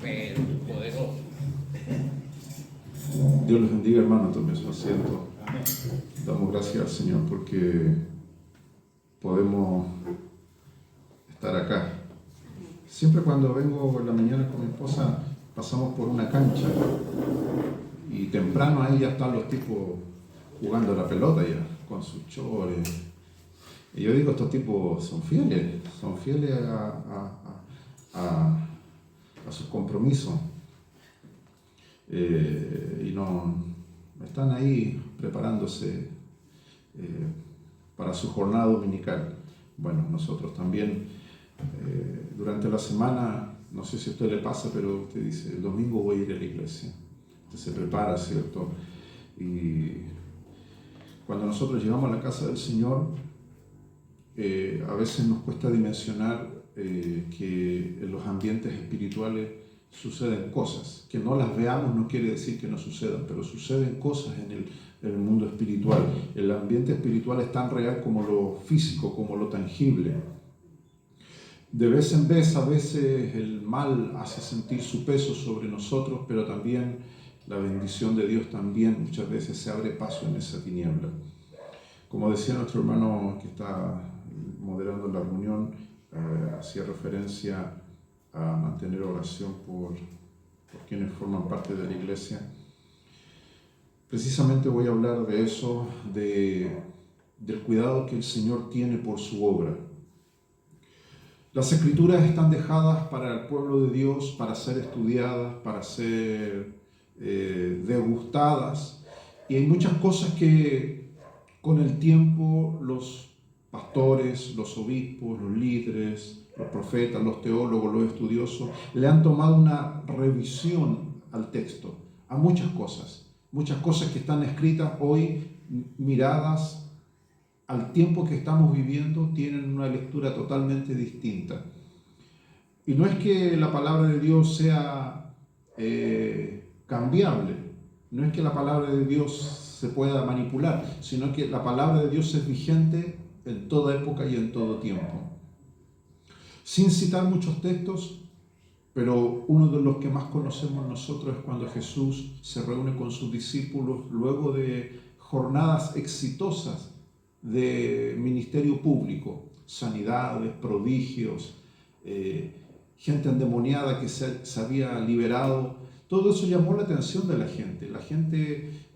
pero poderoso. Dios les bendiga, hermano, tome su asiento. Damos gracias al Señor porque podemos estar acá. Siempre cuando vengo en la mañana con mi esposa pasamos por una cancha y temprano ahí ya están los tipos jugando la pelota ya, con sus chores. Y yo digo, estos tipos son fieles a sus compromisos. Y no están ahí preparándose para su jornada dominical. Bueno, nosotros también durante la semana, no sé si a usted le pasa, pero usted dice, el domingo voy a ir a la iglesia. Usted se prepara, ¿cierto? Y cuando nosotros llegamos a la casa del Señor, a veces nos cuesta dimensionar que en los ambientes espirituales suceden cosas. Que no las veamos no quiere decir que no sucedan, pero suceden cosas en el mundo espiritual. El ambiente espiritual es tan real como lo físico, como lo tangible. De vez en vez, a veces el mal hace sentir su peso sobre nosotros, pero también la bendición de Dios también muchas veces se abre paso en esa tiniebla. Como decía nuestro hermano que está moderando la reunión, hacía referencia a mantener oración por quienes forman parte de la iglesia. Precisamente voy a hablar de eso, del cuidado que el Señor tiene por su obra. Las Escrituras están dejadas para el pueblo de Dios, para ser estudiadas, para ser degustadas, y hay muchas cosas que con el tiempo los pastores, los obispos, los líderes, los profetas, los teólogos, los estudiosos, le han tomado una revisión al texto, a muchas cosas que están escritas hoy, miradas al tiempo que estamos viviendo, tienen una lectura totalmente distinta. Y no es que la palabra de Dios sea cambiable, no es que la palabra de Dios se pueda manipular, sino que la palabra de Dios es vigente en toda época y en todo tiempo. Sin citar muchos textos, pero uno de los que más conocemos nosotros es cuando Jesús se reúne con sus discípulos luego de jornadas exitosas de ministerio público, sanidades, prodigios, gente endemoniada que se había liberado. Todo eso llamó la atención de la gente. La gente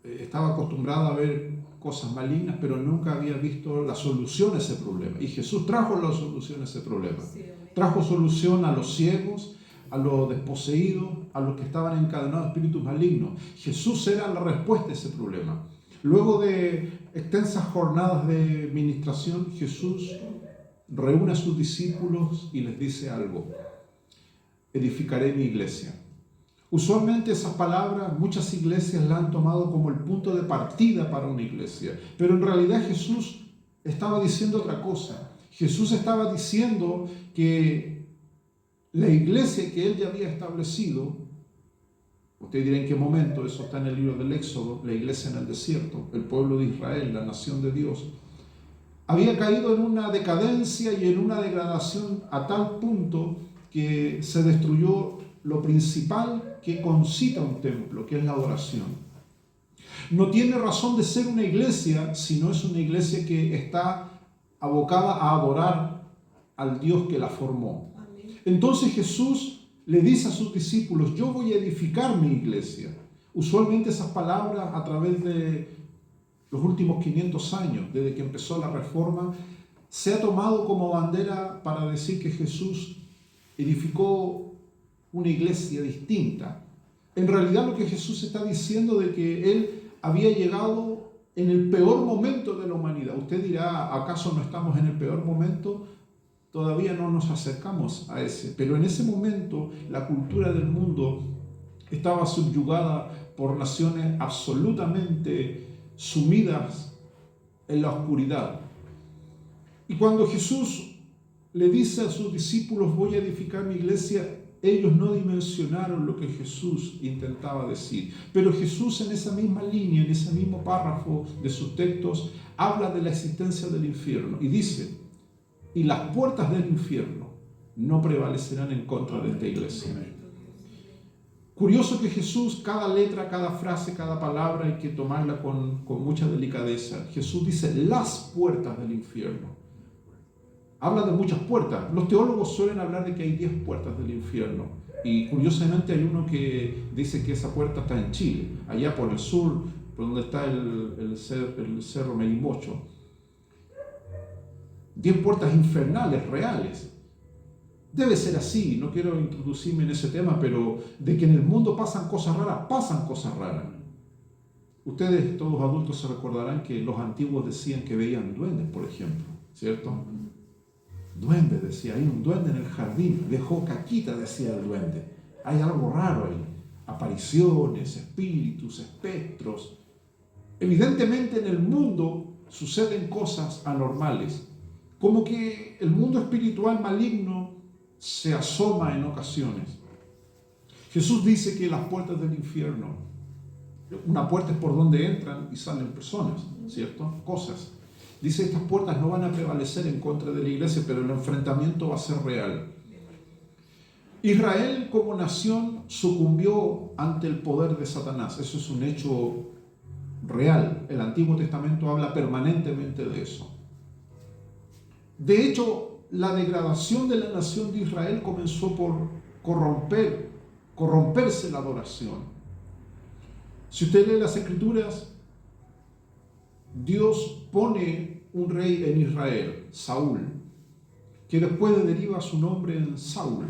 estaba acostumbrada a ver cosas malignas, pero nunca había visto la solución a ese problema. Y Jesús trajo la solución a ese problema. Trajo solución a los ciegos, a los desposeídos, a los que estaban encadenados a espíritus malignos. Jesús era la respuesta a ese problema. Luego de extensas jornadas de ministración, Jesús reúne a sus discípulos y les dice algo: edificaré mi iglesia. Usualmente esas palabras muchas iglesias la han tomado como el punto de partida para una iglesia, pero en realidad Jesús estaba diciendo otra cosa. Jesús estaba diciendo que la iglesia que él ya había establecido, usted dirá en qué momento, eso está en el libro del Éxodo, la iglesia en el desierto, el pueblo de Israel, la nación de Dios, había caído en una decadencia y en una degradación a tal punto que se destruyó lo principal que concita un templo, que es la adoración. No tiene razón de ser una iglesia si no es una iglesia que está abocada a adorar al Dios que la formó. Entonces Jesús le dice a sus discípulos: yo voy a edificar mi iglesia. Usualmente esas palabras, a través de los últimos 500 años, desde que empezó la Reforma, se ha tomado como bandera para decir que Jesús edificó una iglesia distinta. En realidad lo que Jesús está diciendo de que Él había llegado en el peor momento de la humanidad. Usted dirá, ¿acaso no estamos en el peor momento? Todavía no nos acercamos a ese, pero en ese momento la cultura del mundo estaba subyugada por naciones absolutamente sumidas en la oscuridad. Y cuando Jesús le dice a sus discípulos: voy a edificar mi iglesia, ellos no dimensionaron lo que Jesús intentaba decir. Pero Jesús, en esa misma línea, en ese mismo párrafo de sus textos, habla de la existencia del infierno y dice: y las puertas del infierno no prevalecerán en contra de esta iglesia. Curioso que Jesús, cada letra, cada frase, cada palabra hay que tomarla con mucha delicadeza. Jesús dice las puertas del infierno. Habla de muchas puertas. Los teólogos suelen hablar de que hay 10 puertas del infierno. Y curiosamente hay uno que dice que esa puerta está en Chile, allá por el sur, por donde está el cerro Melimocho. 10 puertas infernales reales. Debe ser así, no quiero introducirme en ese tema, pero de que en el mundo pasan cosas raras. Ustedes, todos adultos, se recordarán que los antiguos decían que veían duendes, por ejemplo, ¿cierto? Duende, decía, hay un duende en el jardín, dejó caquita, decía el duende. Hay algo raro ahí, apariciones, espíritus, espectros. Evidentemente en el mundo suceden cosas anormales, como que el mundo espiritual maligno se asoma en ocasiones. Jesús dice que las puertas del infierno, una puerta es por donde entran y salen personas, ¿cierto? Cosas. Dice, estas puertas no van a prevalecer en contra de la iglesia, pero el enfrentamiento va a ser real. Israel como nación sucumbió ante el poder de Satanás. Eso es un hecho real. El Antiguo Testamento habla permanentemente de eso. De hecho, la degradación de la nación de Israel comenzó por corromperse la adoración. Si usted lee las Escrituras, Dios pone un rey en Israel, Saúl, que después deriva su nombre en Saulo,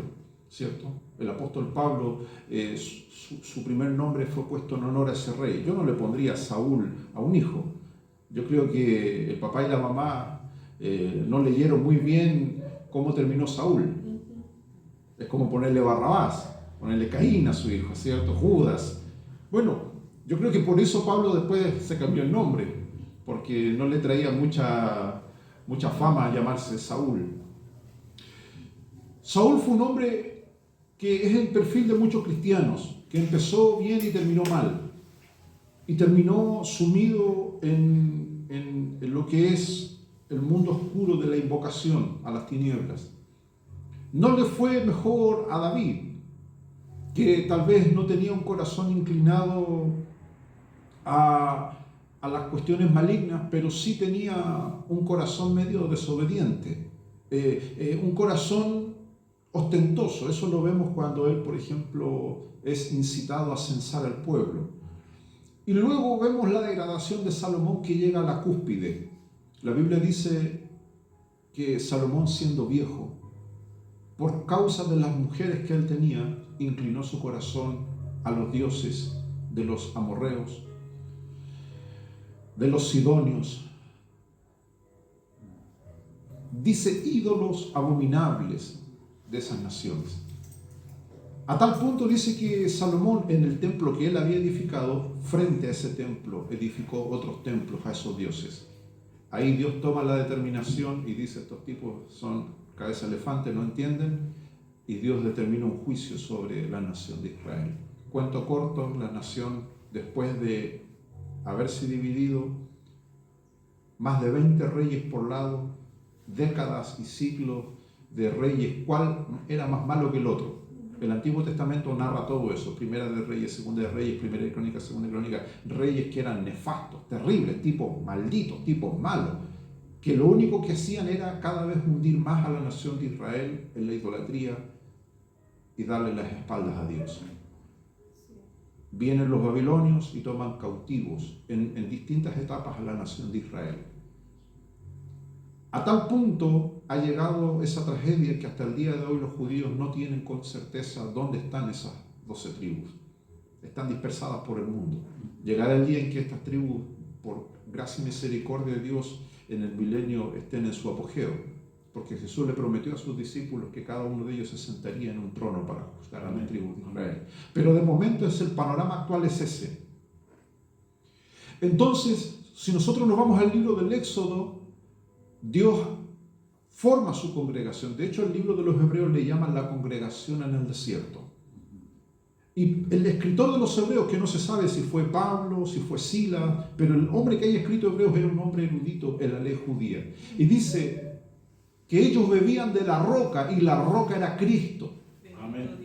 ¿cierto? El apóstol Pablo, su primer nombre fue puesto en honor a ese rey. Yo no le pondría Saúl a un hijo. Yo creo que el papá y la mamá no leyeron muy bien cómo terminó Saúl. Es como ponerle Barrabás, ponerle Caín a su hijo, ¿cierto? Judas. Bueno, yo creo que por eso Pablo después se cambió el nombre, porque no le traía mucha fama llamarse Saúl. Saúl fue un hombre que es el perfil de muchos cristianos, que empezó bien y terminó mal, y terminó sumido en lo que es el mundo oscuro de la invocación a las tinieblas. No le fue mejor a David, que tal vez no tenía un corazón inclinado a las cuestiones malignas, pero sí tenía un corazón medio desobediente, un corazón ostentoso. Eso lo vemos cuando él, por ejemplo, es incitado a censar al pueblo. Y luego vemos la degradación de Salomón, que llega a la cúspide. La Biblia dice que Salomón, siendo viejo, por causa de las mujeres que él tenía, inclinó su corazón a los dioses de los amorreos, de los sidonios. Dice ídolos abominables de esas naciones. A tal punto dice que Salomón, en el templo que él había edificado, frente a ese templo, edificó otros templos a esos dioses. Ahí Dios toma la determinación y dice, estos tipos son cabeza de elefante, no entienden, y Dios determina un juicio sobre la nación de Israel. Cuento corto, la nación, después de haberse dividido, más de 20 reyes por lado, décadas y siglos de reyes, ¿cuál era más malo que el otro? El Antiguo Testamento narra todo eso, Primera de Reyes, Segunda de Reyes, Primera de Crónicas, Segunda de Crónicas, reyes que eran nefastos, terribles, tipos malditos, tipos malos, que lo único que hacían era cada vez hundir más a la nación de Israel en la idolatría y darle las espaldas a Dios. Vienen los babilonios y toman cautivos en distintas etapas a la nación de Israel. A tal punto ha llegado esa tragedia que hasta el día de hoy los judíos no tienen con certeza dónde están esas 12 tribus. Están dispersadas por el mundo. Llegará el día en que estas tribus, por gracia y misericordia de Dios, en el milenio estén en su apogeo, porque Jesús le prometió a sus discípulos que cada uno de ellos se sentaría en un trono para juzgar a la tribu de Israel. Pero de momento el panorama actual es ese. Entonces, si nosotros nos vamos al libro del Éxodo, Dios forma su congregación. De hecho, el libro de los Hebreos le llaman la congregación en el desierto. Y el escritor de los Hebreos, que no se sabe si fue Pablo, si fue Silas, pero el hombre que haya escrito Hebreos era un hombre erudito en la ley judía. Y dice que ellos bebían de la roca y la roca era Cristo. Amén.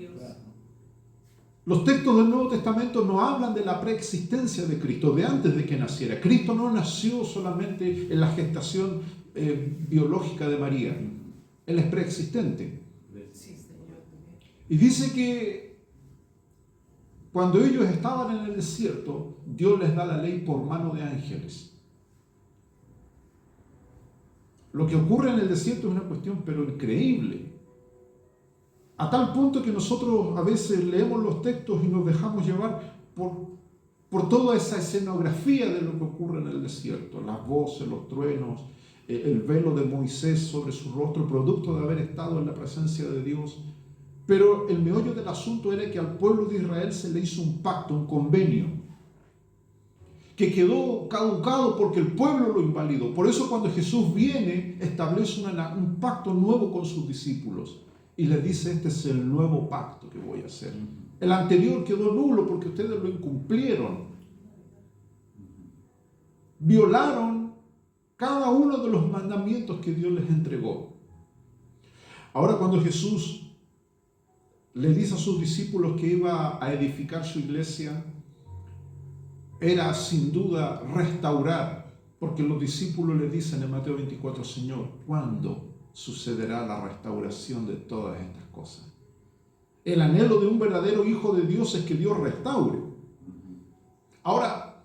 Los textos del Nuevo Testamento no hablan de la preexistencia de Cristo, de antes de que naciera. Cristo no nació solamente en la gestación biológica de María. Él es preexistente. Y dice que cuando ellos estaban en el desierto, Dios les da la ley por mano de ángeles. Lo que ocurre en el desierto es una cuestión pero increíble. A tal punto que nosotros a veces leemos los textos y nos dejamos llevar por toda esa escenografía de lo que ocurre en el desierto. Las voces, los truenos, el velo de Moisés sobre su rostro, producto de haber estado en la presencia de Dios. Pero el meollo del asunto era que al pueblo de Israel se le hizo un pacto, un convenio, que quedó caducado porque el pueblo lo invalidó. Por eso cuando Jesús viene, establece un pacto nuevo con sus discípulos. Y les dice, este es el nuevo pacto que voy a hacer. El anterior quedó nulo porque ustedes lo incumplieron. Violaron cada uno de los mandamientos que Dios les entregó. Ahora cuando Jesús le dice a sus discípulos que iba a edificar su iglesia, era sin duda restaurar, porque los discípulos le dicen en Mateo 24, Señor, ¿cuándo sucederá la restauración de todas estas cosas? El anhelo de un verdadero hijo de Dios es que Dios restaure. Ahora,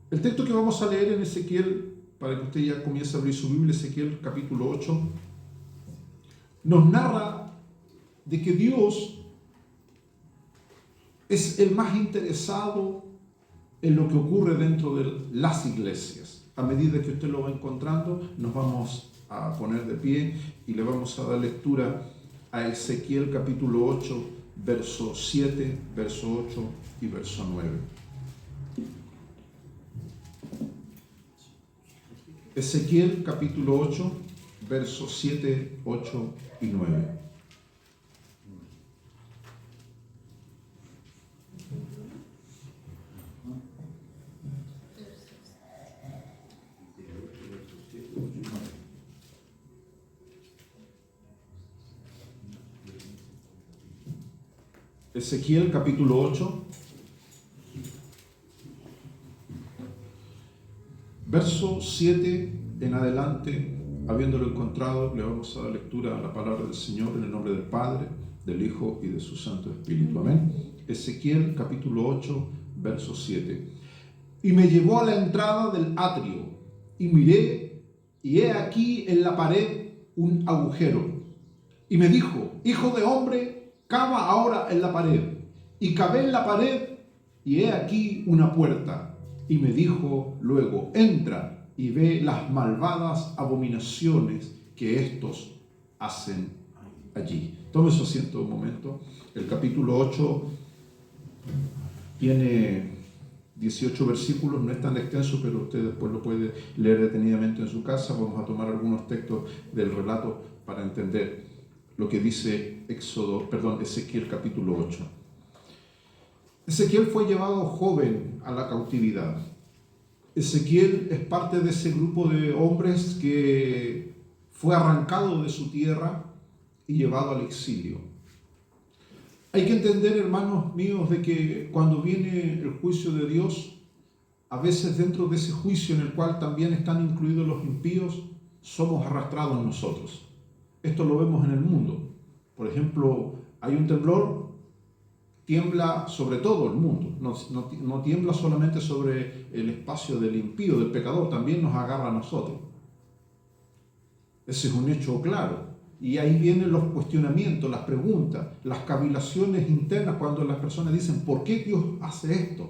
el texto que vamos a leer en Ezequiel, para que usted ya comience a abrir su Biblia, Ezequiel capítulo 8, nos narra de que Dios es el más interesado en lo que ocurre dentro de las iglesias. A medida que usted lo va encontrando, nos vamos a poner de pie y le vamos a dar lectura a Ezequiel capítulo 8, verso 7, verso 8 y verso 9. Ezequiel capítulo 8, versos 7, 8 y 9. Ezequiel capítulo 8, verso 7 en adelante, habiéndolo encontrado, le vamos a dar lectura a la palabra del Señor en el nombre del Padre, del Hijo y de su Santo Espíritu. Amén. Ezequiel capítulo 8, verso 7. Y me llevó a la entrada del atrio, y miré, y he aquí en la pared un agujero. Y me dijo, hijo de hombre, cava ahora en la pared. Y cavé en la pared, y he aquí una puerta. Y me dijo luego, entra y ve las malvadas abominaciones que estos hacen allí. Tome su asiento un momento. El capítulo 8 tiene 18 versículos, no es tan extenso, pero usted después lo puede leer detenidamente en su casa. Vamos a tomar algunos textos del relato para entender lo que dice Ezequiel capítulo 8. Ezequiel fue llevado joven a la cautividad. Ezequiel es parte de ese grupo de hombres que fue arrancado de su tierra y llevado al exilio. Hay que entender, hermanos míos, de que cuando viene el juicio de Dios, a veces dentro de ese juicio en el cual también están incluidos los impíos, somos arrastrados nosotros. Esto lo vemos en el mundo. Por ejemplo, hay un temblor, tiembla sobre todo el mundo. No tiembla solamente sobre el espacio del impío, del pecador, también nos agarra a nosotros. Ese es un hecho claro. Y ahí vienen los cuestionamientos, las preguntas, las cavilaciones internas cuando las personas dicen, ¿por qué Dios hace esto?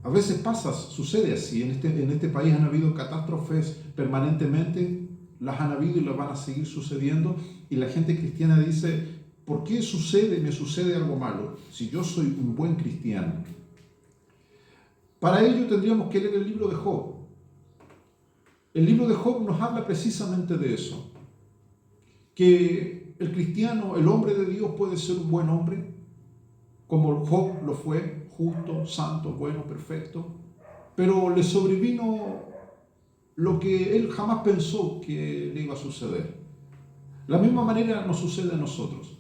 A veces pasa, sucede así. En este país han habido catástrofes permanentemente, las han habido y las van a seguir sucediendo. Y la gente cristiana dice, ¿por qué me sucede algo malo si yo soy un buen cristiano? Para ello tendríamos que leer el libro de Job. El libro de Job nos habla precisamente de eso, que el cristiano, el hombre de Dios puede ser un buen hombre, como Job lo fue, justo, santo, bueno, perfecto, pero le sobrevino lo que él jamás pensó que le iba a suceder. La misma manera nos sucede a nosotros.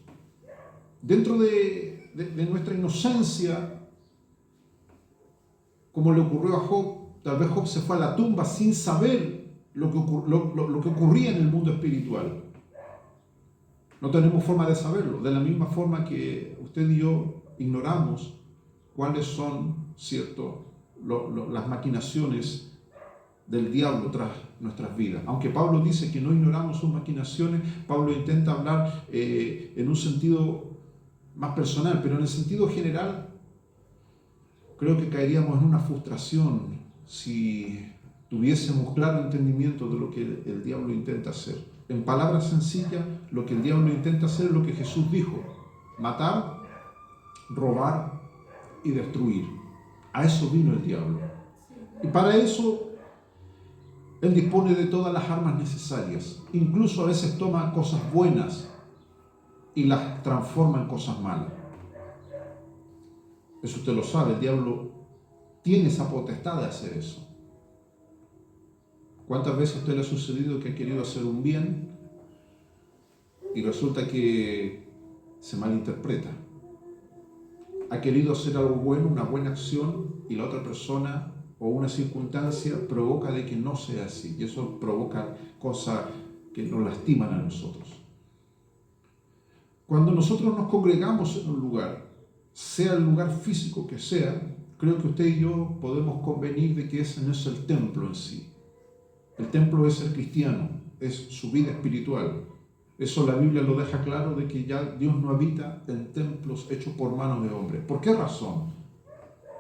Dentro de nuestra inocencia, como le ocurrió a Job, tal vez Job se fue a la tumba sin saber lo que ocurría en el mundo espiritual. No tenemos forma de saberlo, de la misma forma que usted y yo ignoramos cuáles son, ¿cierto?, las maquinaciones del diablo tras nuestras vidas. Aunque Pablo dice que no ignoramos sus maquinaciones, Pablo intenta hablar en un sentido más personal, pero en el sentido general creo que caeríamos en una frustración si tuviésemos claro entendimiento de lo que el diablo intenta hacer. En palabras sencillas, lo que el diablo intenta hacer es lo que Jesús dijo: matar, robar y destruir. A eso vino el diablo. Y para eso él dispone de todas las armas necesarias. Incluso a veces toma cosas buenas y las transforma en cosas malas. Eso usted lo sabe, el diablo tiene esa potestad de hacer eso. ¿Cuántas veces a usted le ha sucedido que ha querido hacer un bien y resulta que se malinterpreta? Ha querido hacer algo bueno, una buena acción, y la otra persona o una circunstancia provoca de que no sea así, y eso provoca cosas que nos lastiman a nosotros. Cuando nosotros nos congregamos en un lugar, sea el lugar físico que sea, creo que usted y yo podemos convenir de que ese no es el templo en sí. El templo es el cristiano, es su vida espiritual. Eso la Biblia lo deja claro, de que ya Dios no habita en templos hechos por manos de hombres. ¿Por qué razón?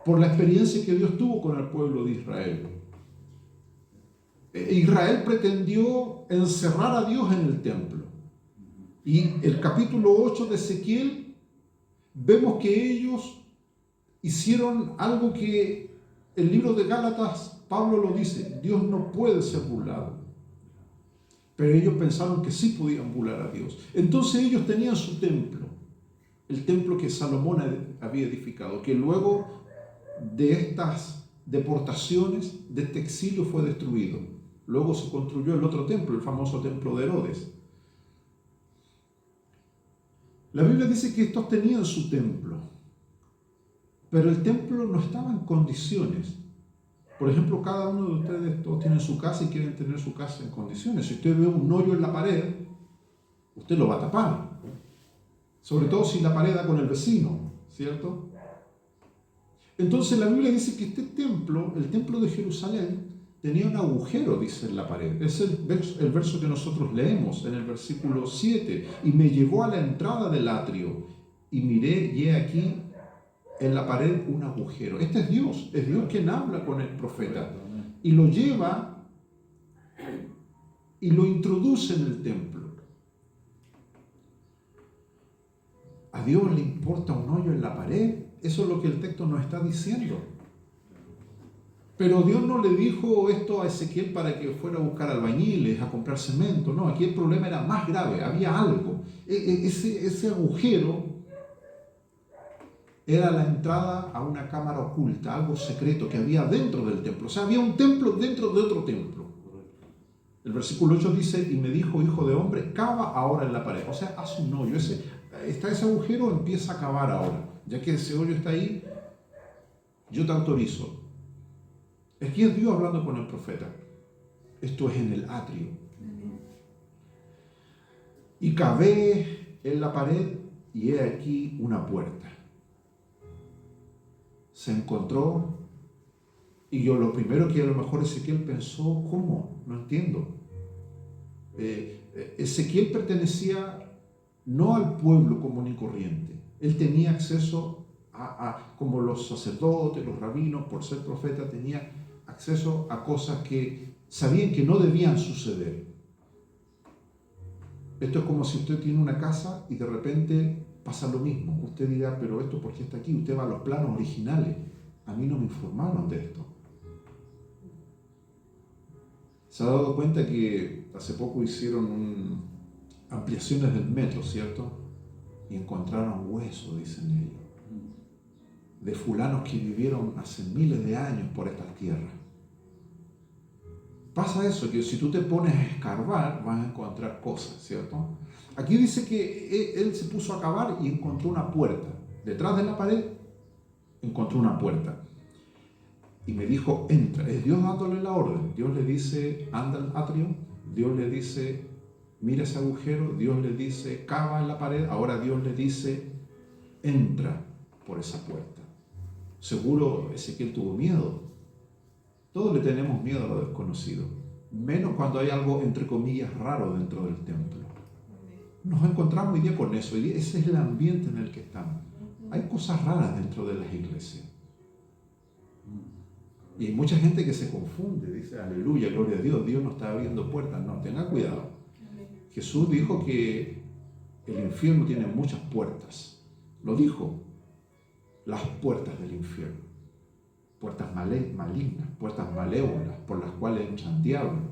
Por la experiencia que Dios tuvo con el pueblo de Israel. Israel pretendió encerrar a Dios en el templo. Y el capítulo 8 de Ezequiel, vemos que ellos hicieron algo que el libro de Gálatas, Pablo lo dice: Dios no puede ser burlado. Pero ellos pensaron que sí podían burlar a Dios. Entonces ellos tenían su templo, el templo que Salomón había edificado, que luego de estas deportaciones, de este exilio, fue destruido. Luego se construyó el otro templo, el famoso templo de Herodes. La Biblia dice que estos tenían su templo, pero el templo no estaba en condiciones. Por ejemplo, cada uno de ustedes, todos tienen su casa y quieren tener su casa en condiciones. Si usted ve un hoyo en la pared, usted lo va a tapar. Sobre todo si la pared da con el vecino, ¿cierto? Entonces la Biblia dice que este templo, el templo de Jerusalén, tenía un agujero, dice en la pared. Es el verso que nosotros leemos en el versículo 7. Y me llevó a la entrada del atrio, y miré, y he aquí en la pared un agujero. Este es Dios quien habla con el profeta y lo lleva y lo introduce en el templo. ¿A Dios le importa un hoyo en la pared? Eso es lo que el texto nos está diciendo. Pero Dios no le dijo esto a Ezequiel para que fuera a buscar albañiles, a comprar cemento. No, aquí el problema era más grave, había algo. Ese agujero era la entrada a una cámara oculta, algo secreto que había dentro del templo. O sea, había un templo dentro de otro templo. El versículo 8 dice: y me dijo, hijo de hombre, cava ahora en la pared. O sea, haz un hoyo. Está ese agujero, empieza a cavar ahora. Ya que ese hoyo está ahí, yo te autorizo. Aquí es Dios hablando con el profeta. Esto es en el atrio. Y cavé en la pared, y he aquí una puerta. Se encontró, y yo lo primero que a lo mejor Ezequiel pensó: ¿cómo? No entiendo. Ezequiel pertenecía no al pueblo común y corriente. Él tenía acceso como los sacerdotes, los rabinos, por ser profeta, tenía acceso a cosas que sabían que no debían suceder. Esto es como si usted tiene una casa y de repente pasa lo mismo. Usted dirá: pero esto, ¿por qué está aquí? Usted va a los planos originales. A mí no me informaron de esto. Se ha dado cuenta que hace poco hicieron ampliaciones del metro, ¿cierto? Y encontraron huesos, dicen ellos, de fulanos que vivieron hace miles de años por estas tierras. Pasa eso, que si tú te pones a escarbar, vas a encontrar cosas, ¿cierto? Aquí dice que él se puso a cavar y encontró una puerta. Detrás de la pared encontró una puerta. Y me dijo, entra. Es Dios dándole la orden. Dios le dice, anda al atrio. Dios le dice, mira ese agujero. Dios le dice, cava en la pared. Ahora Dios le dice, entra por esa puerta. Seguro Ezequiel tuvo miedo. Todos le tenemos miedo a lo desconocido. Menos cuando hay algo, entre comillas, raro dentro del templo. Nos encontramos hoy día con eso. Hoy día ese es el ambiente en el que estamos. Hay cosas raras dentro de las iglesias. Y hay mucha gente que se confunde, dice, aleluya, gloria a Dios, Dios nos está abriendo puertas. No, tenga cuidado. Jesús dijo que el infierno tiene muchas puertas. Lo dijo, las puertas del infierno. Puertas malignas, puertas malévolas, por las cuales entran diablos.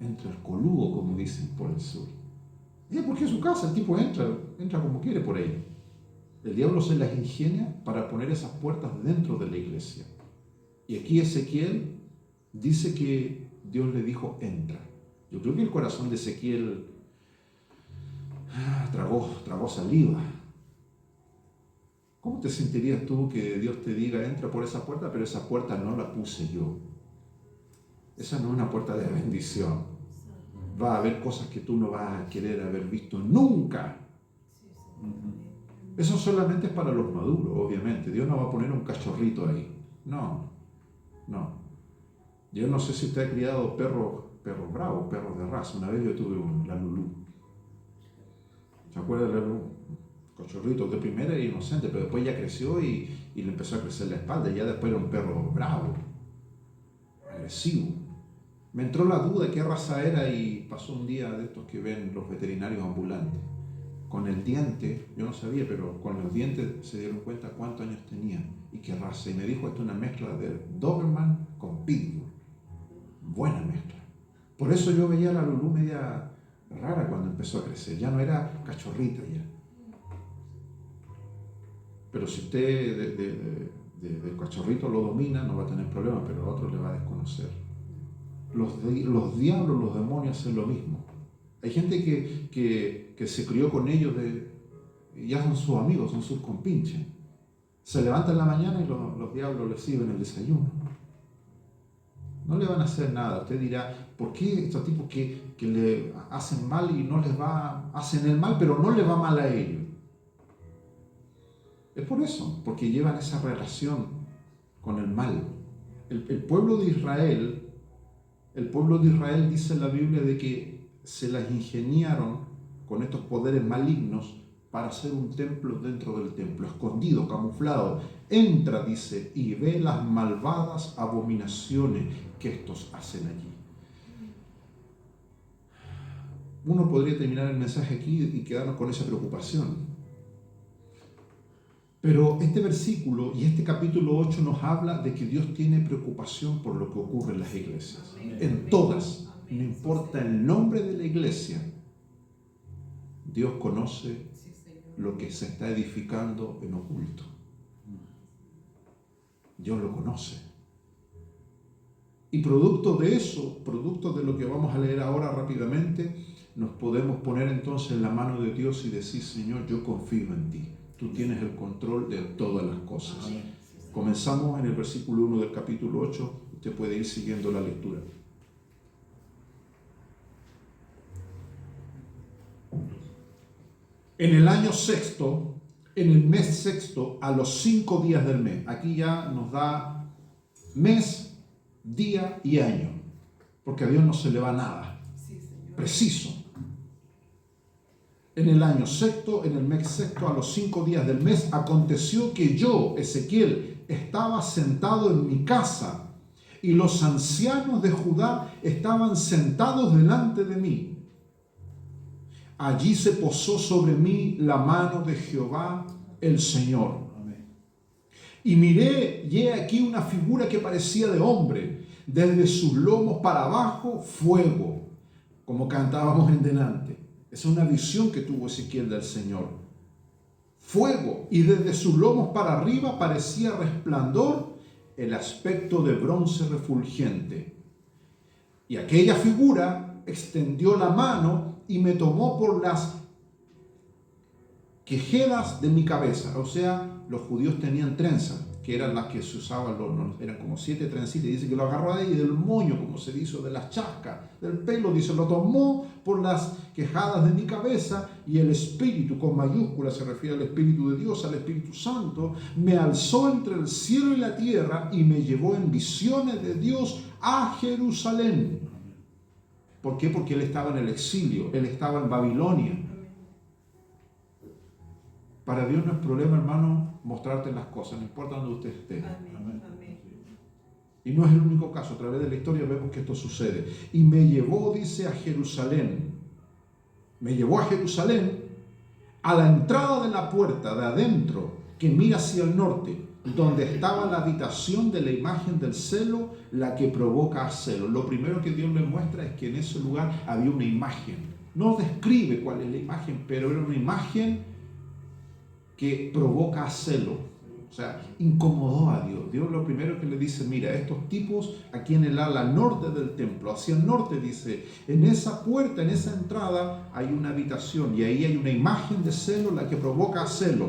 Entra el colugo, como dicen por el sur. Porque es su casa, el tipo entra como quiere por ahí. El diablo se las ingenia para poner esas puertas dentro de la iglesia. Y aquí Ezequiel dice que Dios le dijo, entra. Yo creo que el corazón de Ezequiel tragó saliva. ¿Cómo te sentirías tú que Dios te diga, entra por esa puerta, pero esa puerta no la puse yo? Esa no es una puerta de bendición. Va a haber cosas que tú no vas a querer haber visto nunca. Eso solamente es para los maduros, obviamente. Dios no va a poner un cachorrito ahí. No. Yo no sé si usted ha criado perros bravos, perros de raza. Una vez yo tuve la Lulú. ¿Se acuerda de la Lulú? Cachorrito de primera e inocente, pero después ya creció y le empezó a crecer la espalda. Y ya después era un perro bravo, agresivo. Me entró la duda de qué raza era y pasó un día de estos que ven los veterinarios ambulantes. Con el diente, yo no sabía, pero con los dientes se dieron cuenta cuántos años tenía y qué raza. Y me dijo, esto es una mezcla de Doberman con Pitbull. Buena mezcla. Por eso yo veía a la Lulú media rara cuando empezó a crecer. Ya no era cachorrita ya. Pero si usted del cachorrito lo domina, no va a tener problema, pero a otro le va a desconocer. Los diablos, los demonios hacen lo mismo. Hay gente que se crió con ellos y ya son sus amigos, son sus compinches. Se levantan en la mañana y los diablos les sirven el desayuno. No le van a hacer nada. Usted dirá, ¿por qué estos tipos que le hacen mal y no les va, hacen el mal, pero no les va mal a ellos? Es por eso, porque llevan esa relación con el mal. El pueblo de Israel dice en la Biblia de que se las ingeniaron con estos poderes malignos para hacer un templo dentro del templo, escondido, camuflado. Entra, dice, y ve las malvadas abominaciones que estos hacen allí. Uno podría terminar el mensaje aquí y quedarnos con esa preocupación. Pero este versículo y este capítulo 8 nos habla de que Dios tiene preocupación por lo que ocurre en las iglesias. En todas, no importa el nombre de la iglesia, Dios conoce lo que se está edificando en oculto. Dios lo conoce. Y producto de eso, producto de lo que vamos a leer ahora rápidamente, nos podemos poner entonces en la mano de Dios y decir, Señor, yo confío en ti. Tú tienes el control de todas las cosas. Comenzamos en el versículo 1 del capítulo 8. Usted puede ir siguiendo la lectura. En el año sexto, en el mes sexto, a los 5 días del mes. Aquí ya nos da mes, día y año. Porque a Dios no se le va nada. Preciso. En el año sexto, en el mes sexto, a los 5 días del mes, aconteció que yo, Ezequiel, estaba sentado en mi casa y los ancianos de Judá estaban sentados delante de mí. Allí se posó sobre mí la mano de Jehová, el Señor. Y miré, y he aquí una figura que parecía de hombre, desde sus lomos para abajo, fuego, como cantábamos en delante. Es una visión que tuvo Ezequiel del Señor. Fuego, y desde sus lomos para arriba parecía resplandor, el aspecto de bronce refulgente. Y aquella figura extendió la mano y me tomó por las quejedas de mi cabeza. O sea, los judíos tenían trenzas, que eran las que se usaban, eran como 7 trencitas, y dice que lo agarró ahí del moño, como se dice, de las chascas, del pelo, dice, lo tomó por las quejadas de mi cabeza, y el Espíritu, con mayúsculas, se refiere al Espíritu de Dios, al Espíritu Santo, me alzó entre el cielo y la tierra, y me llevó en visiones de Dios a Jerusalén. ¿Por qué? Porque él estaba en el exilio, él estaba en Babilonia. Para Dios no es problema, hermano, mostrarte las cosas, no importa donde usted esté. Amén. Y no es el único caso, a través de la historia vemos que esto sucede. Y me llevó, dice, a Jerusalén. Me llevó a Jerusalén, a la entrada de la puerta de adentro, que mira hacia el norte, donde estaba la habitación de la imagen del celo, la que provoca a celo. Lo primero que Dios le muestra es que en ese lugar había una imagen. No describe cuál es la imagen, pero era una imagen que provoca a celo. O sea, incomodó a Dios. Dios lo primero que le dice, mira, estos tipos aquí en el ala norte del templo, hacia el norte, dice, en esa puerta, en esa entrada, hay una habitación y ahí hay una imagen de celo, la que provoca celo.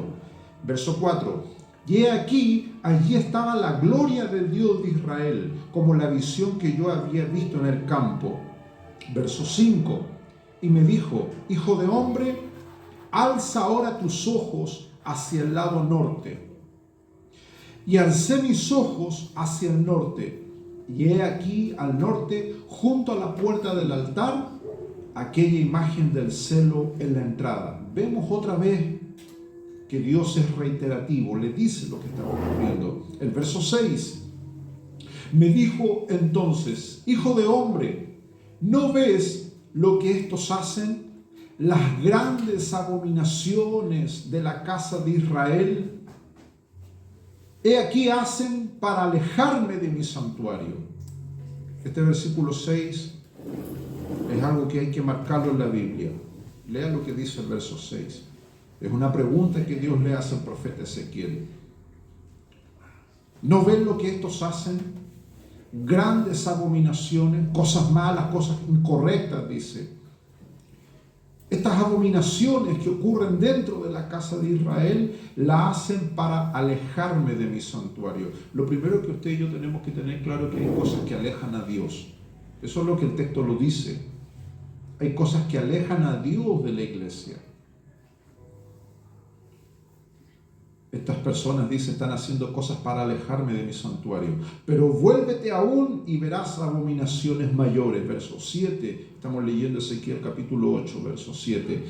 Verso 4. Y he aquí, allí estaba la gloria del Dios de Israel, como la visión que yo había visto en el campo. Verso 5. Y me dijo, hijo de hombre, alza ahora tus ojos hacia el lado norte. Y alcé mis ojos hacia el norte, y he aquí al norte, junto a la puerta del altar, aquella imagen del celo en la entrada. Vemos otra vez que Dios es reiterativo, le dice lo que está ocurriendo. El verso 6, me dijo entonces, hijo de hombre, ¿no ves lo que estos hacen? Las grandes abominaciones de la casa de Israel. He aquí hacen para alejarme de mi santuario. Este versículo 6 es algo que hay que marcarlo en la Biblia. Lea lo que dice el verso 6. Es una pregunta que Dios le hace al profeta Ezequiel. ¿No ven lo que estos hacen? Grandes abominaciones, cosas malas, cosas incorrectas, dice. Estas abominaciones que ocurren dentro de la casa de Israel la hacen para alejarme de mi santuario. Lo primero que usted y yo tenemos que tener claro es que hay cosas que alejan a Dios. Eso es lo que el texto lo dice. Hay cosas que alejan a Dios de la iglesia. Estas personas, dice, están haciendo cosas para alejarme de mi santuario. Pero vuélvete aún y verás abominaciones mayores. Verso 7, estamos leyendo Ezequiel capítulo 8, verso 7.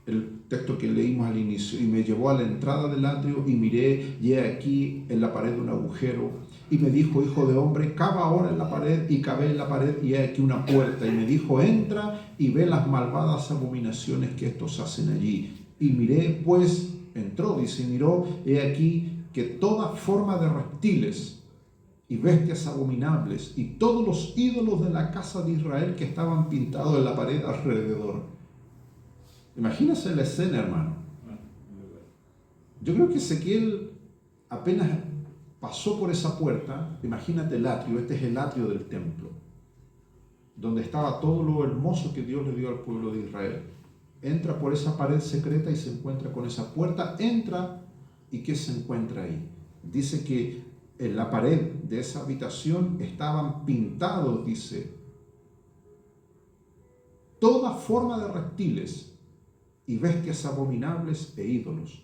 El texto que leímos al inicio. Y me llevó a la entrada del atrio y miré, y he aquí en la pared un agujero. Y me dijo, hijo de hombre, cava ahora en la pared. Y cavé en la pared y he aquí una puerta. Y me dijo, entra y ve las malvadas abominaciones que estos hacen allí. Y miré, pues, entró, dice, y miró, he aquí que toda forma de reptiles y bestias abominables y todos los ídolos de la casa de Israel que estaban pintados en la pared alrededor. Imagínense la escena, hermano. Yo creo que Ezequiel apenas pasó por esa puerta. Imagínate el atrio, este es el atrio del templo, donde estaba todo lo hermoso que Dios le dio al pueblo de Israel. Entra por esa pared secreta y se encuentra con esa puerta. Entra y ¿qué se encuentra ahí? Dice que en la pared de esa habitación estaban pintados, dice, toda forma de reptiles y bestias abominables e ídolos.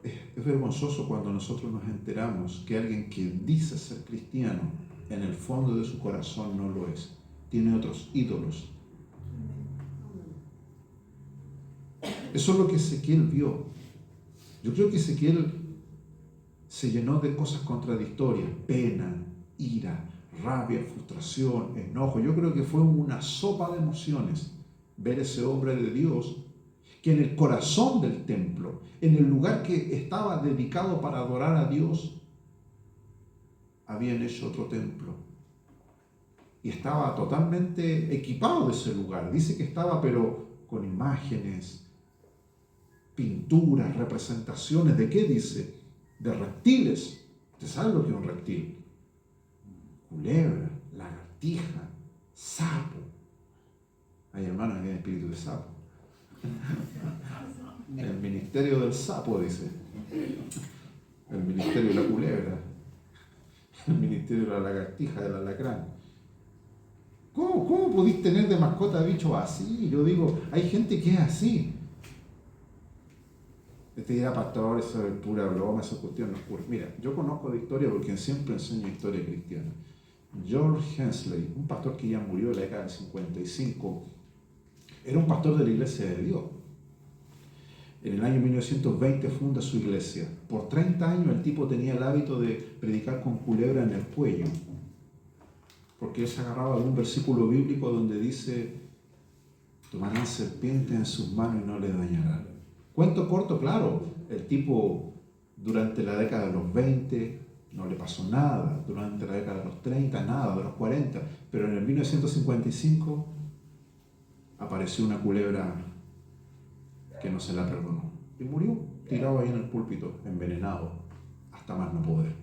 Es vergonzoso cuando nosotros nos enteramos que alguien que dice ser cristiano, en el fondo de su corazón no lo es. Tiene otros ídolos. Eso es lo que Ezequiel vio. Yo creo que Ezequiel se llenó de cosas contradictorias, pena, ira, rabia, frustración, enojo. Yo creo que fue una sopa de emociones ver ese hombre de Dios que en el corazón del templo, en el lugar que estaba dedicado para adorar a Dios, habían hecho otro templo. Y estaba totalmente equipado de ese lugar. Dice que estaba, pero con imágenes, pinturas, representaciones. ¿De qué dice? De reptiles. ¿Usted sabe lo que es un reptil? culebra, lagartija, sapo. Hay hermanos que tienen espíritu de sapo. El ministerio del sapo, dice. El ministerio de la culebra. El ministerio de la lagartija, del alacrán. ¿Cómo podéis tener de mascota bichos así? Yo digo, hay gente que es así. Te dirá, pastor, eso es pura broma, esa cuestión no es pura. Mira, yo conozco de historia porque siempre enseño historia cristiana. George Hensley, un pastor que ya murió en la década del 55, era un pastor de la Iglesia de Dios. En el año 1920 funda su iglesia. Por 30 años el tipo tenía el hábito de predicar con culebra en el cuello, porque él se agarraba de un versículo bíblico donde dice: tomarán serpientes en sus manos y no les dañarán. Cuento corto, claro, el tipo durante la década de los 20 no le pasó nada, durante la década de los 30 nada, de los 40, pero en el 1955 apareció una culebra que no se la perdonó y murió tirado ahí en el púlpito, envenenado, hasta más no poder.